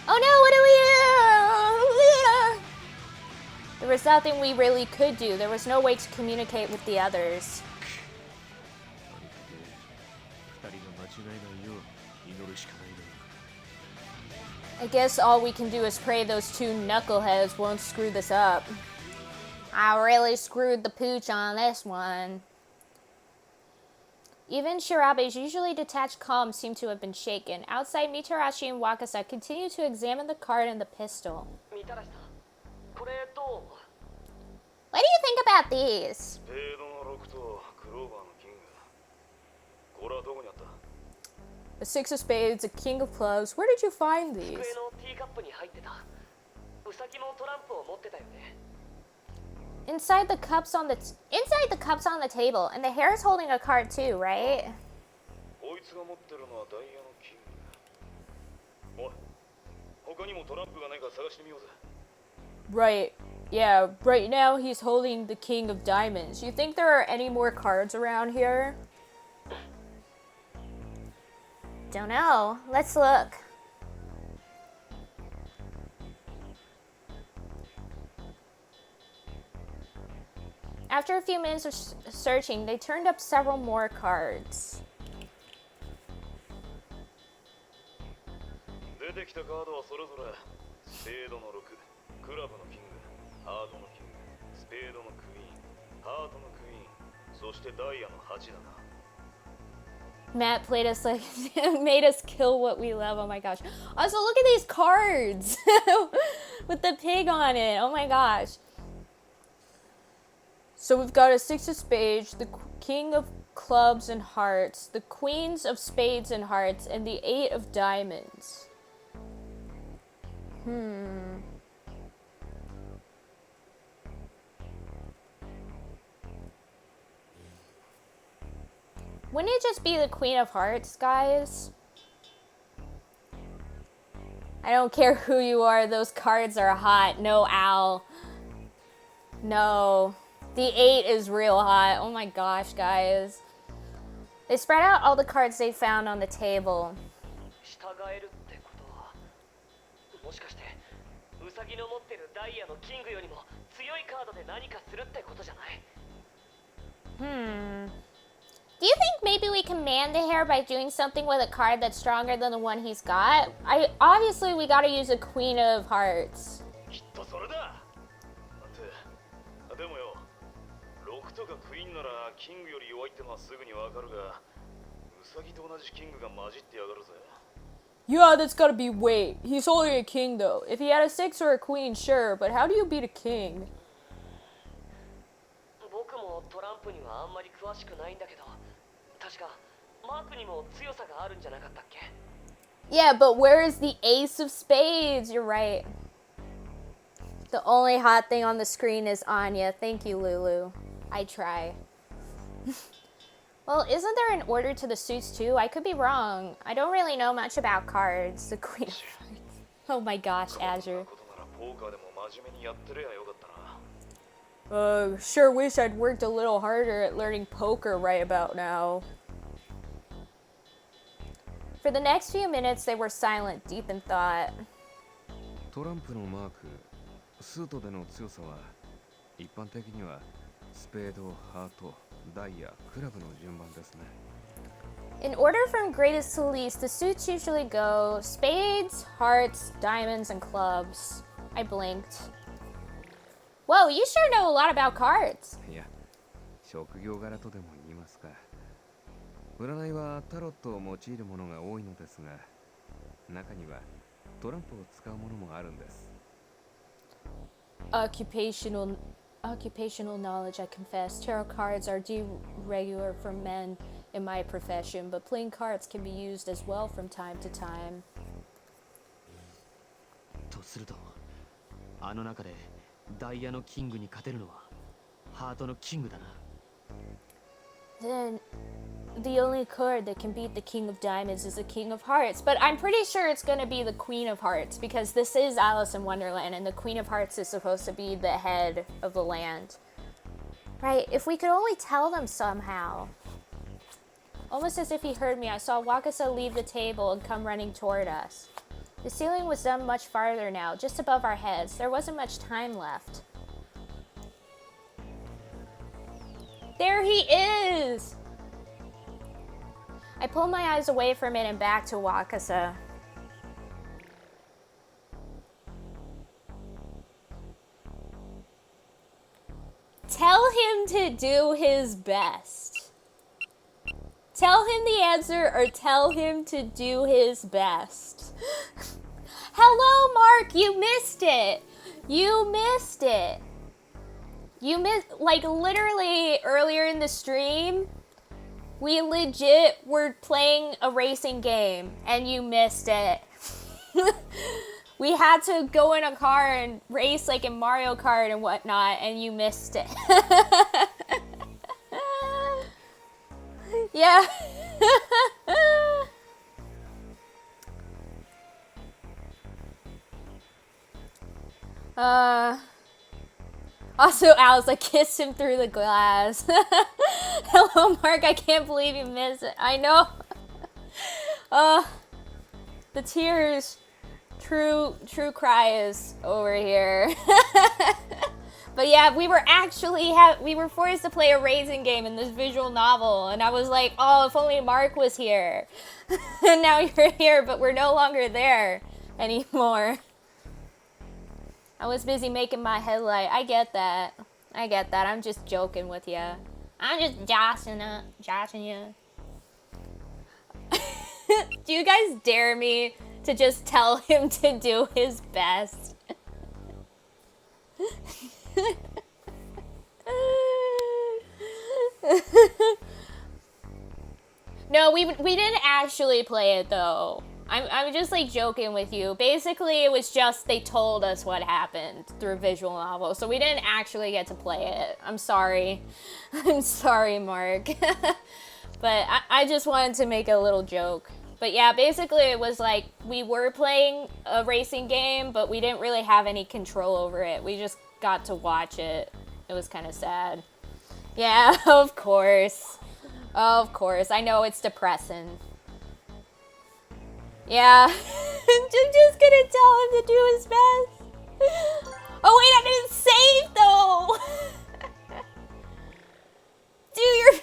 Speaker 1: Oh no, what do we do? There was nothing we really could do. There was no way to communicate with the others.
Speaker 2: とにかく二人が間違えないよう祈るしかないな。
Speaker 1: I guess all we can do is pray those two knuckleheads won't screw this up. I really screwed the pooch on this one. Even Shirabe's usually detached calm seemed to have been shaken. Outside, Mitarashi and Wakasa continued to examine the card and the pistol.
Speaker 4: みたらしさん、これどう思う？
Speaker 1: What do you think about these?
Speaker 2: スペードの6とクローバーのキング。これはどこにあった？
Speaker 1: A six of spades, a king of clubs. Where did you find
Speaker 4: 机
Speaker 1: these?
Speaker 4: のティーカップに入ってた。ウサギもトランプを持ってたよね。
Speaker 1: Inside the cups on the table, and the hair is holding a card too, right?
Speaker 2: こいつが持ってるのはダイヤのキング。おい、他にもトランプがないか探してみようぜ。
Speaker 1: Right. Yeah, right now he's holding the king of diamonds. You think there are any more cards around here? Don't know. Let's look. After a few minutes of searching, they turned up several more cards.
Speaker 2: 出てきたカードはそれぞれスペードの6、クラブのキング、ハートのキング、スペードのクイーン、ハートのクイーン、そしてダイヤの8だな。
Speaker 1: Matt played us like made us kill what we love. Oh my gosh. Also, look at these cards with the pig on it. Oh my gosh. So we've got a 6 of spades, the king of clubs and hearts, the queens of spades and hearts, and the 8 of diamonds. Wouldn't it just be the Queen of Hearts, guys? I don't care who you are, those cards are hot. No, Al. No. The 8 is real hot. Oh my gosh, guys. They spread out all the cards they found on the table.
Speaker 4: 従えるってことは、もしかしてウサギの持ってるダイヤのキングよりも強いカードで何かするってことじゃない？
Speaker 1: Do you think maybe we command the hair by doing something with a card that's stronger than the one he's got? Obviously we gotta use a Queen of Hearts.
Speaker 2: きっとそれだ。でもよ、6とかクイーンならキングより弱いってのはすぐにわかるが、ウサギと同じキングが混じってやがるぜ。
Speaker 1: Yeah, that's gotta be weight. He's only a king though. If he had a 6 or a queen, sure, but how do you beat a king?
Speaker 4: 僕もトランプにはあんまり詳しくないんだけど、確かマークにも強さがあるんじゃなかったっけ？
Speaker 1: Yeah, but where is the ace of spades? You're right. The only hot thing on the screen is Anya. Thank you, Lulu. I try. Well, isn't there an order to the suits too? I could be wrong. I don't really know much about cards. The Queen of Hearts. Oh my gosh, Azure.
Speaker 2: ことならポーカーでも真面目にやってりゃよかったな。
Speaker 1: Sure wish I'd worked a little harder at learning poker right about now. For the next few minutes, they were silent, deep in thought.
Speaker 3: トランプのマーク、スートでの強さは一般的にはスペード、ハート、ダイヤ、クラブの順番ですね。
Speaker 1: In order from greatest to least, the suits usually go spades, hearts, diamonds, and clubs. I blinked. Whoa, you sure know a lot about cards.
Speaker 3: いや、職業柄とでも言いますか。占いはタロットを用いるものが多いのですが、中にはトランプを使うものもあるんです。
Speaker 1: Occupational knowledge, I confess. Tarot cards are regular for men in my profession, but playing cards can be used as well from time to time.
Speaker 5: とすると、あの中でダイヤのキングに勝てるのはハートのキングだな。
Speaker 1: Then the only card that can beat the King of Diamonds is the King of Hearts. But I'm pretty sure it's going to be the Queen of Hearts because this is Alice in Wonderland and the Queen of Hearts is supposed to be the head of the land. Right? If we could only tell them somehow. Almost as if he heard me, I saw Wakasa leave the table and come running toward us. The ceiling was done much farther now, just above our heads. There wasn't much time left. There he is! I pulled my eyes away from it and back to Wakasa. Tell him to do his best. Tell him the answer or tell him to do his best. Hello, Mark! You missed it! You missed it! You missed, like, literally earlier in the stream, we legit were playing a racing game, and you missed it. We had to go in a car and race, like, in Mario Kart and whatnot, and you missed it. Yeah. Also, Al's like, kiss him through the glass. Hello, Mark. I can't believe you missed it. I know. The tears. True cries over here. But yeah, we were actually we were forced to play a racing game in this visual novel, and I was like, oh, if only Mark was here. And now you're here, but we're no longer there anymore. I was busy making my headlight. I get that. I'm just joking with ya. I'm just joshing you. Do you guys dare me to just tell him to do his best? No, we didn't actually play it though. I'm just like joking with you. Basically, it was just they told us what happened through visual novel, so we didn't actually get to play it. I'm sorry. I'm sorry, Mark. But I just wanted to make a little joke. But yeah, basically it was like we were playing a racing game, but we didn't really have any control over it. We just got to watch it. It was kind of sad. Yeah, of course. Of course. I know it's depressing. Yeah. I'm just gonna tell him to do his best. Oh wait, I didn't save though! Do your...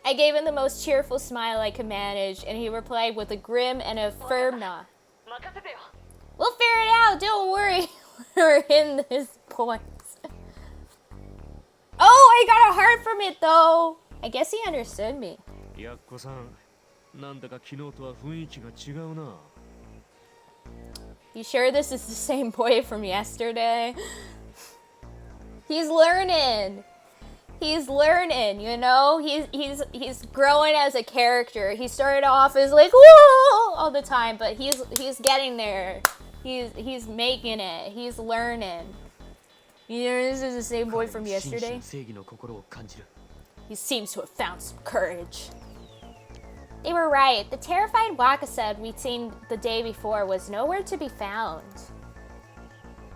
Speaker 1: I gave him the most cheerful smile I could manage, and he replied with a grim and a firm nod.
Speaker 4: 任せてよ。
Speaker 1: We'll figure it out, don't worry. We're in this points. Oh, I got a heart from it though. I guess he understood me.
Speaker 2: やっこさん、なんだか昨日とは雰囲気が違うな。
Speaker 1: You sure this is the same boy from yesterday? He's learning. He's learning, you know? He's growing as a character. He started off as like whoa all the time, but he's getting there. He's making it. He's learning. You know this is the same boy from yesterday?
Speaker 5: 正義の心を感じる。
Speaker 1: He seems to have found some courage. They were right. The terrified Wakasud we'd seen the day before was nowhere to be found.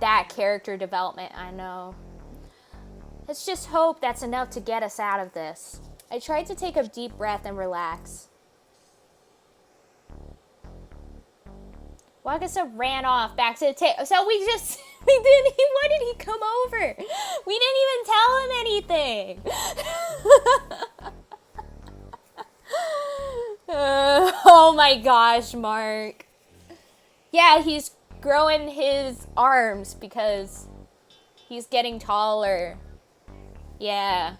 Speaker 1: That character development, I know. Let's just hope that's enough to get us out of this. I tried to take a deep breath and relax. Wakasud ran off back to the table. So we didn't, why did he come over? We didn't even tell him anything. Oh my gosh, Mark. Yeah, he's growing his arms because he's getting taller. Yeah.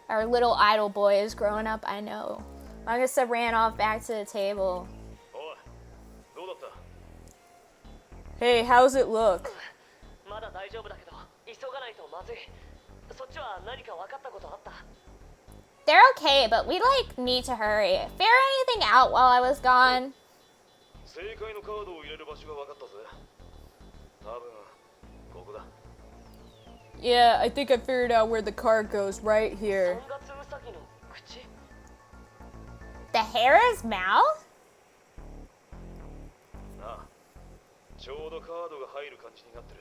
Speaker 1: Our little idol boy is growing up, I know. Wakasud ran off back to the table.
Speaker 2: おい、どうだった？
Speaker 1: Hey, how's it look?
Speaker 4: まだ大丈夫だけど、急がないとまずい。そっちは何か分かったことあった？
Speaker 1: They're okay, but we need to hurry. Figure anything out while I was gone?
Speaker 2: 正解のカードを入れる場所が分かったぜ。多分ここだ。
Speaker 1: Yeah, I think I figured out where the card goes right here.
Speaker 4: 3月ウサギの口？
Speaker 1: The Hera's mouth?
Speaker 2: なあ、ちょうどカードが入る感じになってる。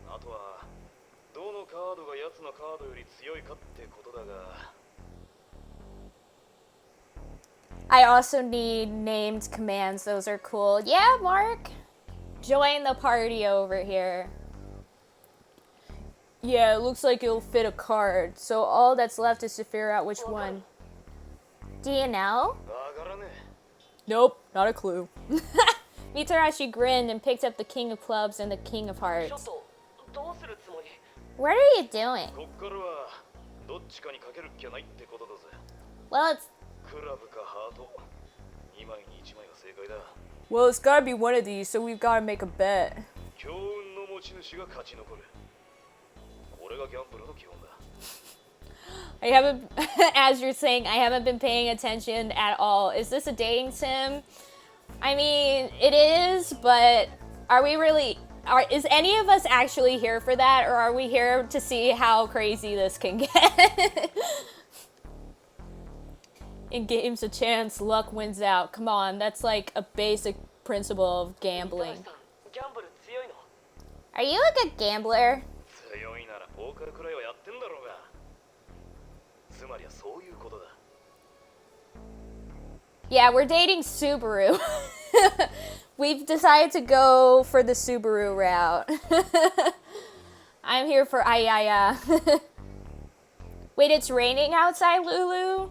Speaker 2: あとはどのカードが奴のカードより強いかってことだが。
Speaker 1: I also need named commands. Those are cool. Yeah, Mark. Join the party over here. Yeah, it looks like it'll fit a card. So all that's left is to figure out which one. Do you know?
Speaker 2: わからねえ。
Speaker 1: Nope, not a clue. Mitarashi grinned and picked up the King of Clubs and the King of
Speaker 4: ちょっ
Speaker 1: Hearts.
Speaker 4: とどうするつもり？
Speaker 1: What are you doing?
Speaker 2: こっからはどっちかにかけるっきゃないってことだぜ。
Speaker 1: Well, it's
Speaker 2: クラブかハート。2枚に1枚が正解だ。
Speaker 1: well, it's gotta be one of these, so we've gotta make a bet.
Speaker 2: 強運の持ち主が勝ち残る。これがギャンブルの基本だ。
Speaker 1: I haven't, as you're saying, I haven't been paying attention at all. Is this a dating sim? I mean, it is, but are we really, is any of us actually here for that, or are we here to see how crazy this can get? In games of chance, luck wins out. Come on, that's like a basic principle of
Speaker 4: 高橋
Speaker 1: gambling.
Speaker 4: さん、ギャンブル強いの？
Speaker 1: Are you a good gambler?
Speaker 2: 強いならポーカーくらいはやってんだろうが。つまりはそういうことだ。
Speaker 1: Yeah, we're dating Subaru. We've decided to go for the Subaru route. I'm here for Ayaya. Wait, it's raining outside, Lulu?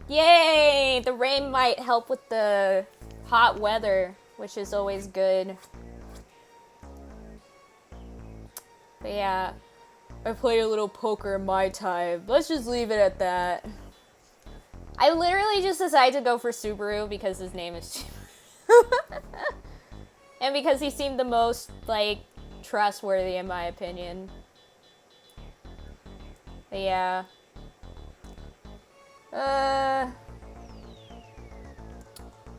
Speaker 1: Yay! The rain might help with the hot weather, which is always good. But yeah, I play a little poker in my time. Let's just leave it at that. I literally just decided to go for Subaru because his name is Subaru. And because he seemed the most, like, trustworthy in my opinion. But yeah.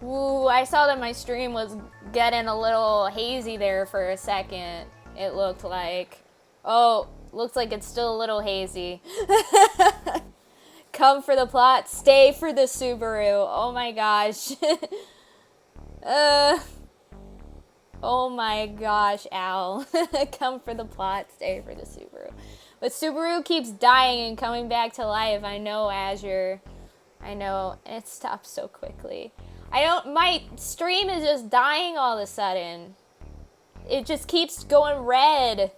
Speaker 1: Ooh, I saw that my stream was getting a little hazy there for a second. It looked like. Oh, looks like it's still a little hazy. Come for the plot, stay for the Subaru. Oh my gosh. Oh my gosh, Al. Come for the plot, stay for the Subaru. But Subaru keeps dying and coming back to life. I know, Azure. I know, and it stops so quickly. My stream is just dying all of a sudden. It just keeps going red.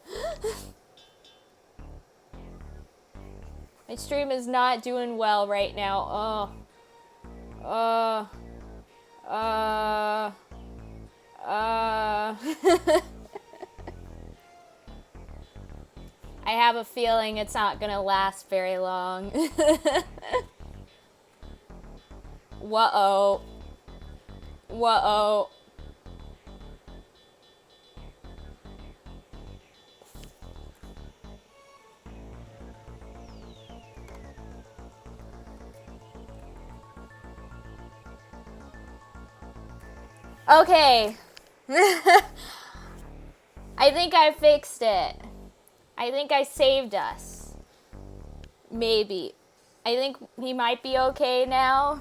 Speaker 1: My stream is not doing well right now. I have a feeling it's not gonna last very long. Whoa. Whoa. Okay. I think I fixed it. I think I saved us. Maybe. I think he might be okay now.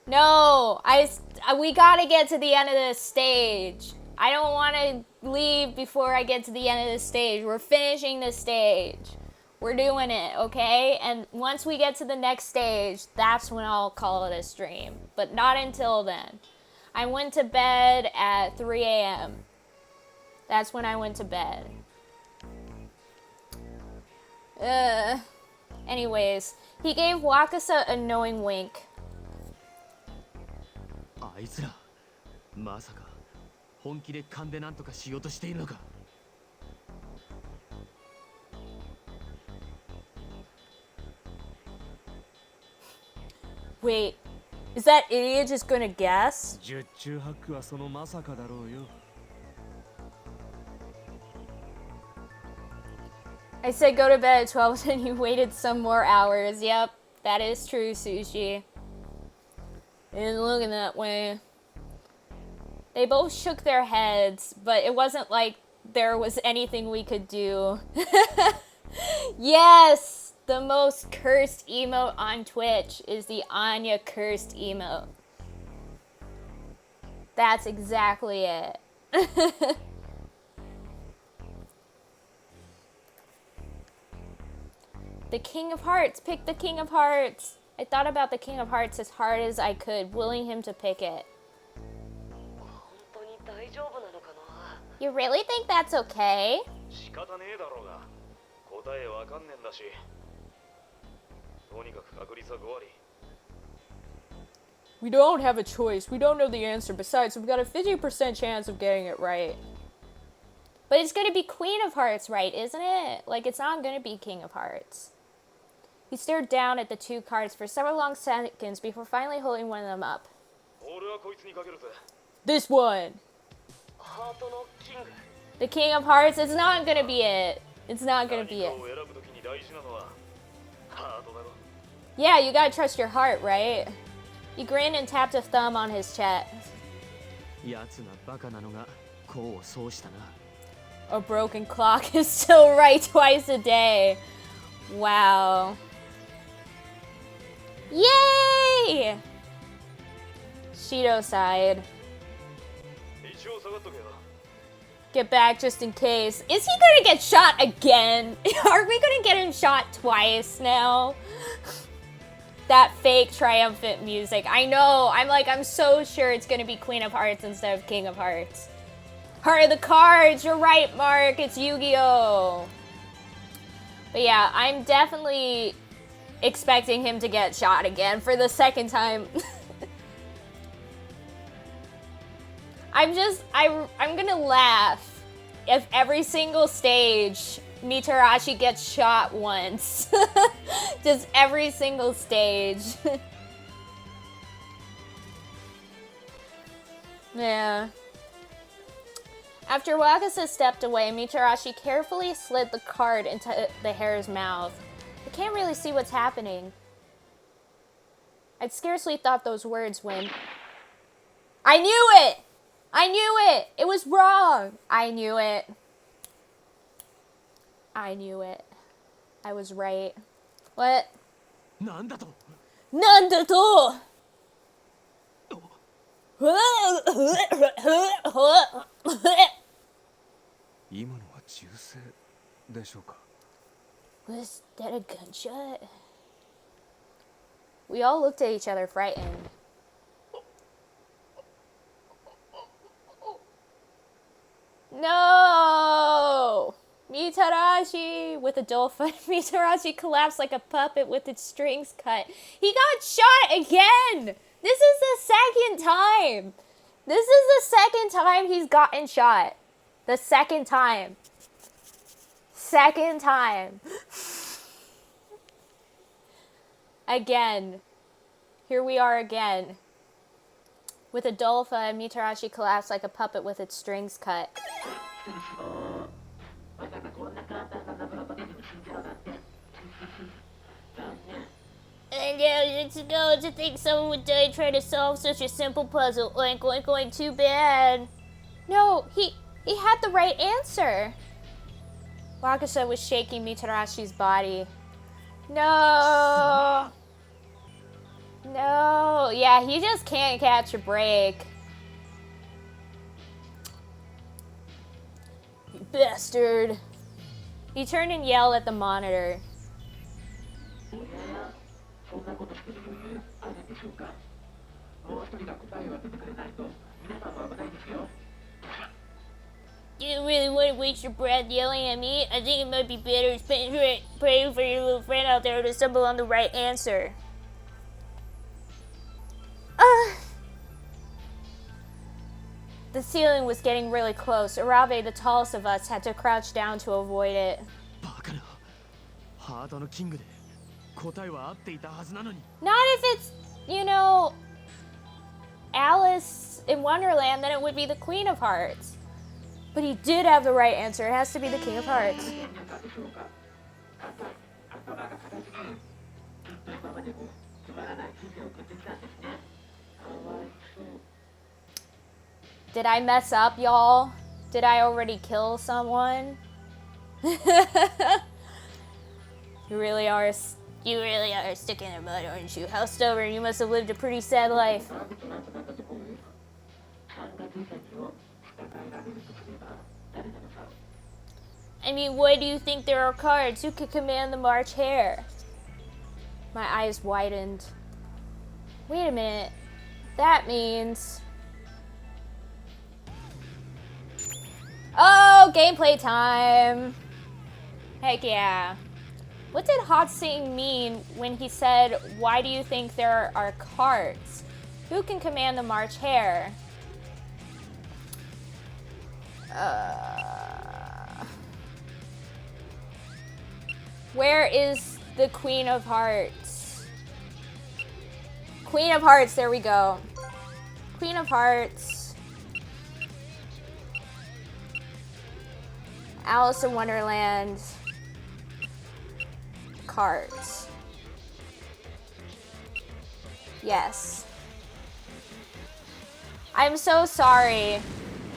Speaker 1: No, we gotta get to the end of this stage. I don't want to leave before I get to the end of this stage. We're finishing this stage. We're doing it, okay? And once we get to the next stage, that's when I'll call it a stream. But not until then. I went to bed at 3 a.m. That's when I went to bed. Anyways, he gave Wakasa a knowing wink.
Speaker 5: あいつらまさか本気で勘でなんとかしようとしているのか
Speaker 1: Wait, is that idiot just gonna guess?
Speaker 2: 十中八九はそのまさかだろうよ。
Speaker 1: I said go to bed at 12 and you waited some more hours. Yep, that is true, Sushi. Didn't look in that way. They both shook their heads, but it wasn't like there was anything we could do. Yes! The most cursed emote on Twitch is the Anya cursed emote. That's exactly it. The King of Hearts. Pick the King of Hearts. I thought about the King of Hearts as hard as I could, willing him to pick it. You really think that's okay?
Speaker 2: 仕方ねえだろうが、答えわかんねえんだし。とにかく確率は5割。We don't have a choice. We don't know the answer. Besides, we've got a 50% chance of getting it right.
Speaker 1: But it's going to be Queen of Hearts, right, isn't it? Like, it's not going to be King of Hearts. He stared down at the two cards for several long seconds before finally holding one of them up.
Speaker 2: This one!
Speaker 1: The King of Hearts is not going to be it. It's not going to be it. Yeah, you gotta trust your heart, right? He grinned and tapped a thumb on his chest. A broken clock is still right twice a day. Wow. Yay! Shido sighed. Get back just in case. Is he gonna get shot again? Are we gonna get him shot twice now? That fake triumphant music. I know. I'm so sure it's gonna be Queen of Hearts instead of King of Hearts. Heart of the cards. You're right, Mark. It's Yu-Gi-Oh. But yeah, I'm definitely expecting him to get shot again for the second time. I'm gonna laugh if every single stage Mitarashi gets shot once. Just every single stage. Yeah. After Wakasa stepped away, Mitarashi carefully slid the card into the hare's mouth. I can't really see what's happening. I'd scarcely thought those words when... I knew it! I knew it! It was wrong! I knew it. I knew it. I was right. What?
Speaker 5: なんだと
Speaker 1: なんだと
Speaker 3: 今のは銃声でしょうか。
Speaker 1: Was that a gunshot? We all looked at each other frightened. No! Mitarashi! With a dull fight, Mitarashi collapsed like a puppet with its strings cut. He got shot again! This is the second time! This is the second time he's gotten shot. The second time. Second time. Again. Here we are again. With a dull thud, Mitarashi collapsed like a puppet with its strings cut. And it's go to think someone would die trying to solve such a simple puzzle. Oink, oink, oink, too bad. No, he had the right answer. Wakasa was shaking Mitarashi's body. No. No. Yeah, he just can't catch a break. You bastard. He turned and yelled at the monitor. Do you really want to waste your breath yelling at me? I think it might be better praying for your little friend out there to stumble on the right answer. The ceiling was getting really close. Arabe, the tallest of us, had to crouch down to avoid it.
Speaker 5: バカなハートのキングで答えは合っていたはずなのに
Speaker 1: Not if it's, you know, Alice in Wonderland, then it would be the Queen of Hearts. But he did have the right answer. It has to be the King of Hearts. Did I mess up, y'all? Did I already kill someone? You really are sticking in the mud, aren't you? How stubborn. You must have lived a pretty sad life. I mean, why do you think there are cards? Who could command the March Hare? My eyes widened. Wait a minute. That means... Oh, gameplay time! Heck yeah. What did Hatsing mean when he said, why do you think there are cards? Who can command the March Hare? Where is the Queen of Hearts? Queen of Hearts, there we go. Queen of Hearts. Alice in Wonderland. Cards. Yes. I'm so sorry.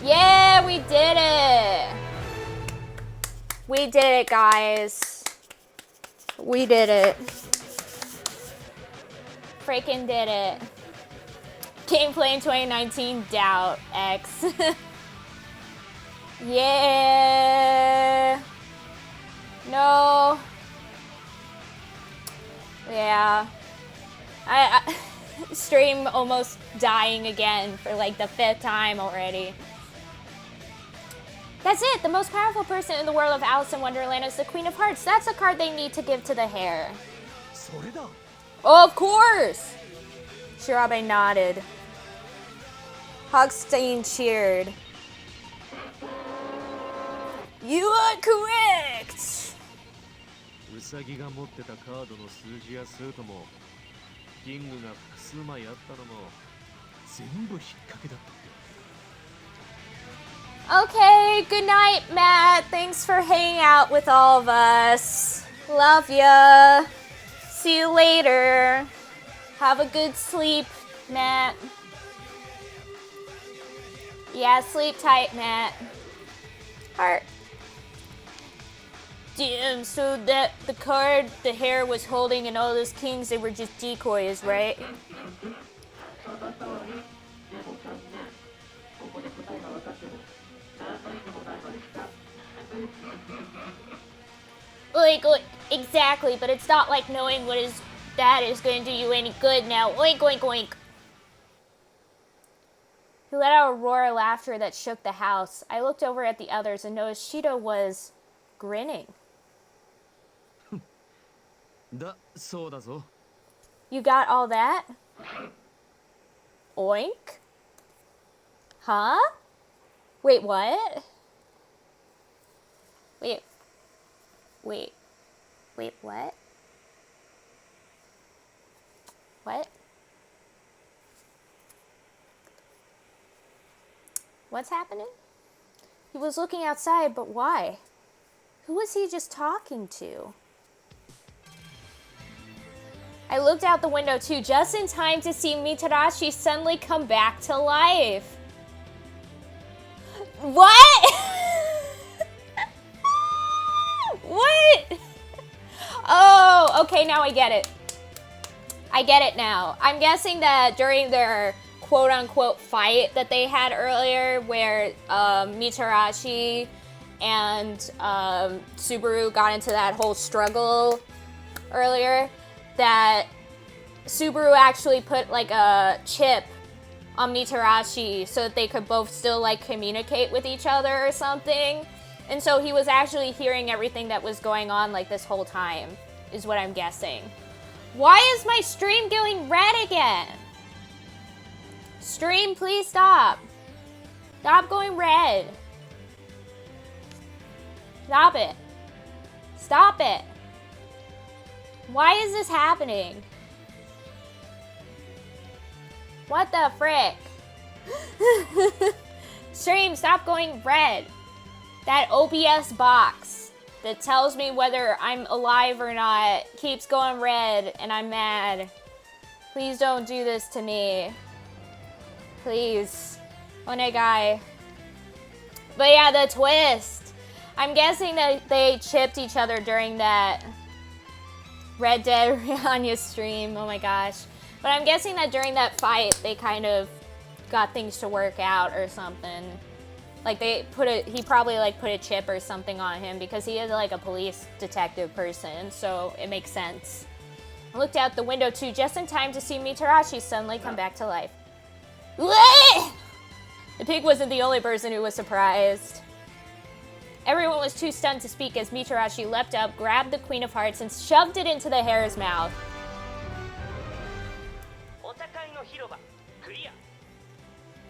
Speaker 1: Yeah, we did it. We did it, guys. We did it. Freaking did it. Gameplay in 2019, doubt, X. Yeah. No. Yeah. I stream almost dying again for like the 5th time already. That's it! The most powerful person in the world of Alice in Wonderland is the Queen of Hearts. That's a card they need to give to the hare.
Speaker 5: それだ
Speaker 1: Of course! Shirabe nodded. Hogstein cheered. You are correct!
Speaker 2: ウサギが持ってたカードの数字やスートもキングが複数枚あったのも全部引っ掛けだった。
Speaker 1: Okay, good night, Matt. Thanks for hanging out with all of us. Love ya. See you later. Have a good sleep, Matt. Yeah, sleep tight, Matt. Heart. Damn, so that the card the hare was holding and all those kings, they were just decoys, right? Like, exactly, but it's not like knowing what is that is going to do you any good now. Oink, oink, oink. He let out a roar of laughter that shook the house. I looked over at the others and noticed Shido was grinning.
Speaker 5: だそうだぞ
Speaker 1: You got all that? Oink? Huh? Wait, what? Wait, what? What? What's happening? He was looking outside, but why? Who was he just talking to? I looked out the window too, just in time to see Mitarashi suddenly come back to life. What? What? Oh, okay, now I get it. I get it now. I'm guessing that during their quote-unquote fight that they had earlier, where Mitarashi and Subaru got into that whole struggle earlier, that Subaru actually put like a chip on Mitarashi so that they could both still like communicate with each other or something. And so he was actually hearing everything that was going on like this whole time, is what I'm guessing. Why is my stream going red again? Stream, please stop. Stop going red. Stop it. Stop it. Why is this happening? What the frick? Stream, stop going red. That OBS box that tells me whether I'm alive or not keeps going red and I'm mad. Please don't do this to me. Please. Onegai. But yeah, the twist. I'm guessing that they chipped each other during that Red Dead Rihanna stream. Oh my gosh. But I'm guessing that during that fight, they kind of got things to work out or something. Like he probably like put a chip or something on him because he is like a police detective person, so it makes sense. I looked out the window too, just in time to see Mitarashi suddenly come back to life. The pig wasn't the only person who was surprised. Everyone was too stunned to speak as Mitarashi leapt up, grabbed the Queen of Hearts, and shoved it into the hare's mouth.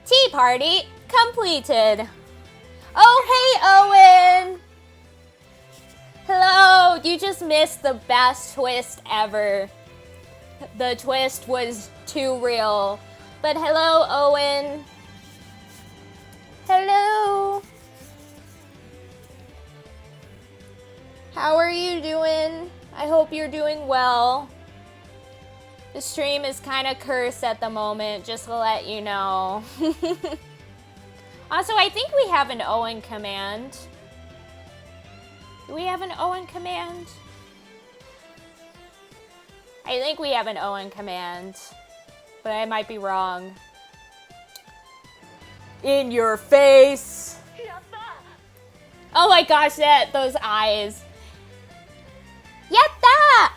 Speaker 1: Tea party completed. Oh, hey, Owen. Hello, you just missed the best twist ever. The twist was too real. But hello, Owen. Hello. How are you doing? I hope you're doing well. The stream is kind of cursed at the moment, just to let you know. Also, I think we have an Owen command. Do we have an Owen command? I think we have an Owen command, but I might be wrong. In your face! Oh my gosh, those eyes. Yatta!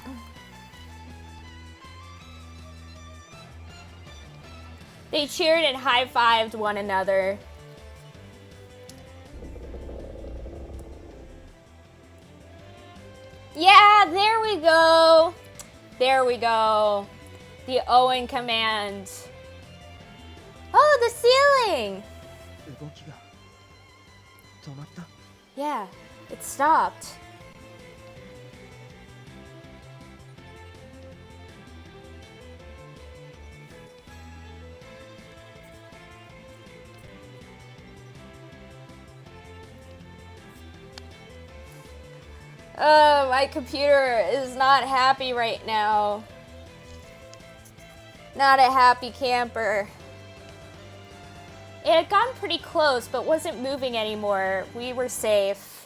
Speaker 1: They cheered and high-fived one another. Yeah, there we go. There we go. The Owen command. Oh, the ceiling.
Speaker 6: 動きが止まった。
Speaker 1: Yeah, it stopped. My computer is not happy right now. Not a happy camper. It had gotten pretty close, but wasn't moving anymore. We were safe.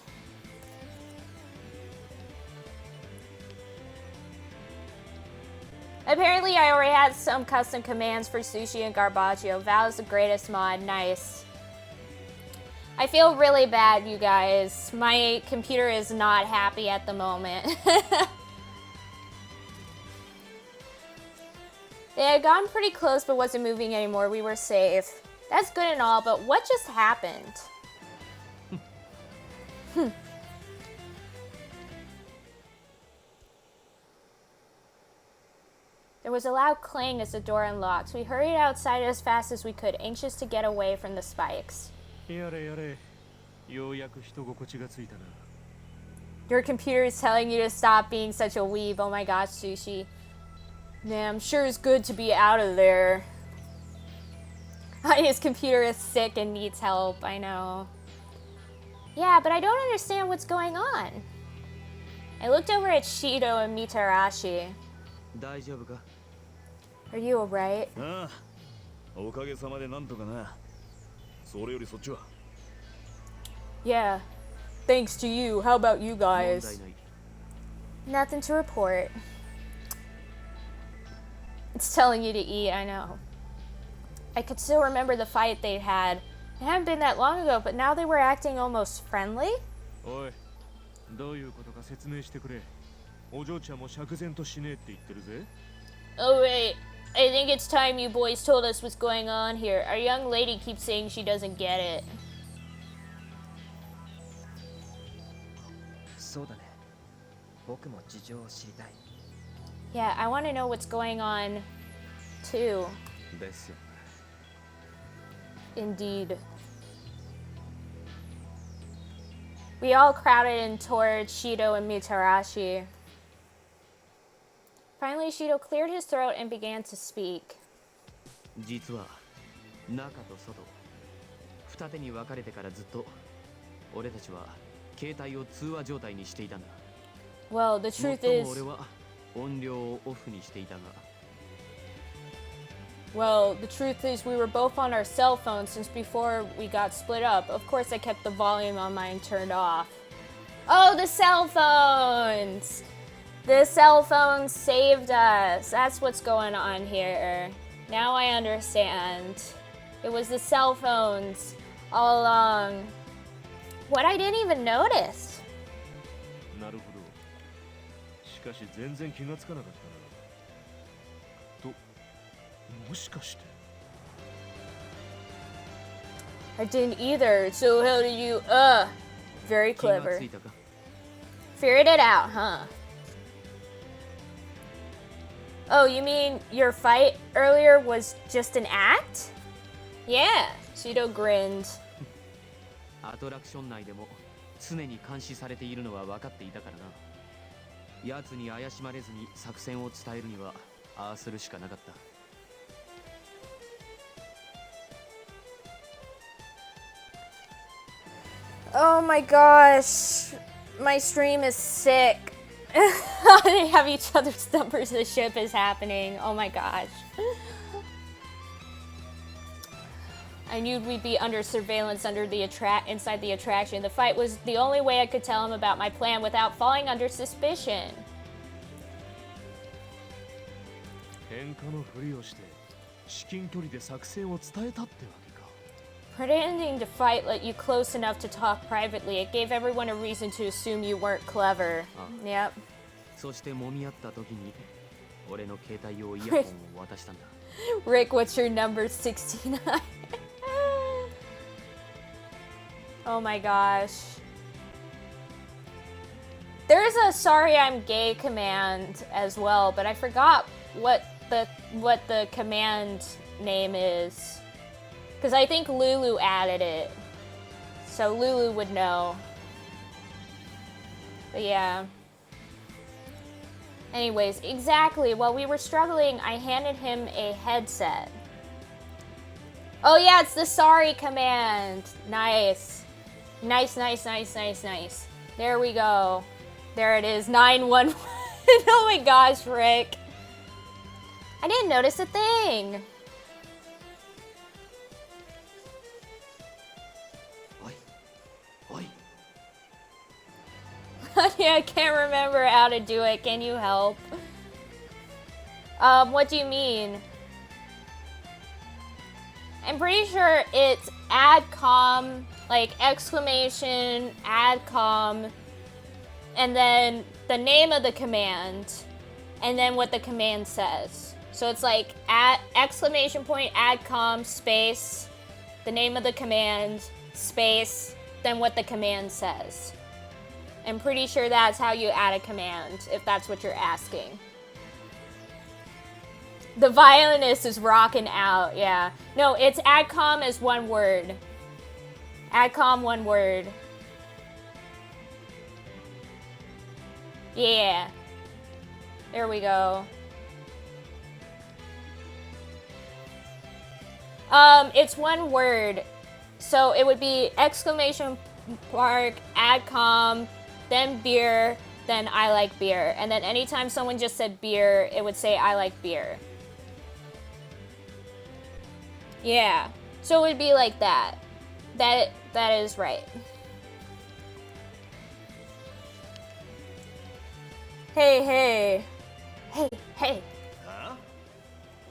Speaker 1: Apparently, I already had some custom commands for Sushi and Garbaggio. Val's the greatest mod. Nice. I feel really bad, you guys. My computer is not happy at the moment. It had gotten pretty close, but wasn't moving anymore. We were safe. That's good and all, but what just happened? There was a loud clang as the door unlocked. We hurried outside as fast as we could, anxious to get away from the spikes.
Speaker 2: やれやれ、ようやく人心地がついたな。
Speaker 1: Your computer is telling you to stop being such a weeb. Oh my gosh, Sushi. Man, I'm sure it's good to be out of there. His computer is sick and needs help, I know. Yeah, but I don't understand what's going on. I looked over at Shido and Mitarashi.
Speaker 5: 大丈夫か？
Speaker 1: Are you alright?
Speaker 2: ああ、おかげさまでなんとかな。それよりそっちは。
Speaker 1: Yeah. Thanks to you. How about you
Speaker 5: 問題
Speaker 1: guys?
Speaker 5: ない。
Speaker 1: Nothing to report. It's telling you to eat, I know. I could still remember the fight they'd had. It hadn't been that long ago, but now they were acting almost friendly?
Speaker 2: おい、どういうことか説明してくれ。お嬢ちゃんも釈然としねえって言ってるぜ。
Speaker 1: Oh wait, I think it's time you boys told us what's going on here. Our young lady keeps saying she doesn't get it.
Speaker 6: そうだね。僕も事情を知りたい。
Speaker 1: Yeah, I want to know what's going on too.
Speaker 3: ですよ。
Speaker 1: Indeed. We all crowded in toward Shido and Mitarashi. Finally, Shido cleared his throat and began to speak.
Speaker 5: 実は中と外二手に分かれてからずっと俺たちは携帯を通話状態にしていたんだ。
Speaker 1: Well, the
Speaker 5: もっ
Speaker 1: truth
Speaker 5: とも
Speaker 1: is,
Speaker 5: 俺は音量をオフにしていたが
Speaker 1: well, the truth is we were both on our cell phones since before we got split up. Of course, I kept the volume on mine turned off. Oh, the cell phones! The cell phones saved us. That's what's going on here. Now I understand. It was the cell phones all along. What I didn't even notice.
Speaker 2: なるほど。しかし全然気がつかなかったな。と、もしかして。
Speaker 1: I didn't either. So how did you? Very
Speaker 5: 気が
Speaker 1: clever.
Speaker 5: ついたか？
Speaker 1: Figured it out, huh? Oh, you mean your fight earlier was just an act? Yeah, Shido grinned.
Speaker 5: アトラクション内でも常に監視されているのは分かっていたからな。奴に怪しまれずに作戦を伝えるにはああするしかなかった。
Speaker 1: Oh my gosh, my stream is sick. They have each other's numbers. The ship is happening. Oh my gosh. I knew we'd be under surveillance inside the attraction. The fight was the only way I could tell him about my plan without falling under suspicion.
Speaker 2: 喧嘩のふりをして至近距離で作戦を伝えたってわけか。
Speaker 1: Pretending to fight let you close enough to talk privately. It gave everyone a reason to assume you weren't clever. Yep.
Speaker 5: そして揉み合った時に俺の携帯用イヤホンを渡したんだ。
Speaker 1: Rick, what's your number? 69. Oh my gosh. There's a sorry I'm gay command as well, but I forgot what the command name is. Because I think Lulu added it. So Lulu would know. But yeah. Anyways, exactly. While we were struggling, I handed him a headset. Oh yeah, it's the sorry command. Nice. Nice, nice, nice, nice, nice. There we go. There it is, 911. Oh my gosh, Rick. I didn't notice a thing.
Speaker 5: Oi. Oi.
Speaker 1: Yeah, I can't remember how to do it. Can you help? What do you mean? I'm pretty sure it's ADCOM, like exclamation, ADCOM, and then the name of the command, and then what the command says. So it's like exclamation point, ADCOM, space, the name of the command, space, then what the command says. I'm pretty sure that's how you add a command, if that's what you're asking. The violinist is rocking out, yeah. No, it's ADCOM as one word. ADCOM, one word. Yeah. There we go. It's one word. So it would be exclamation mark, ADCOM, then beer, then I like beer. And then anytime someone just said beer, it would say I like beer. Yeah. So it would be like that. That is right. Hey, hey. Hey, hey.
Speaker 5: Huh?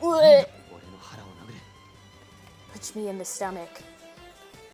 Speaker 1: What?
Speaker 5: 俺の腹を殴れ。
Speaker 1: Punch me in the stomach.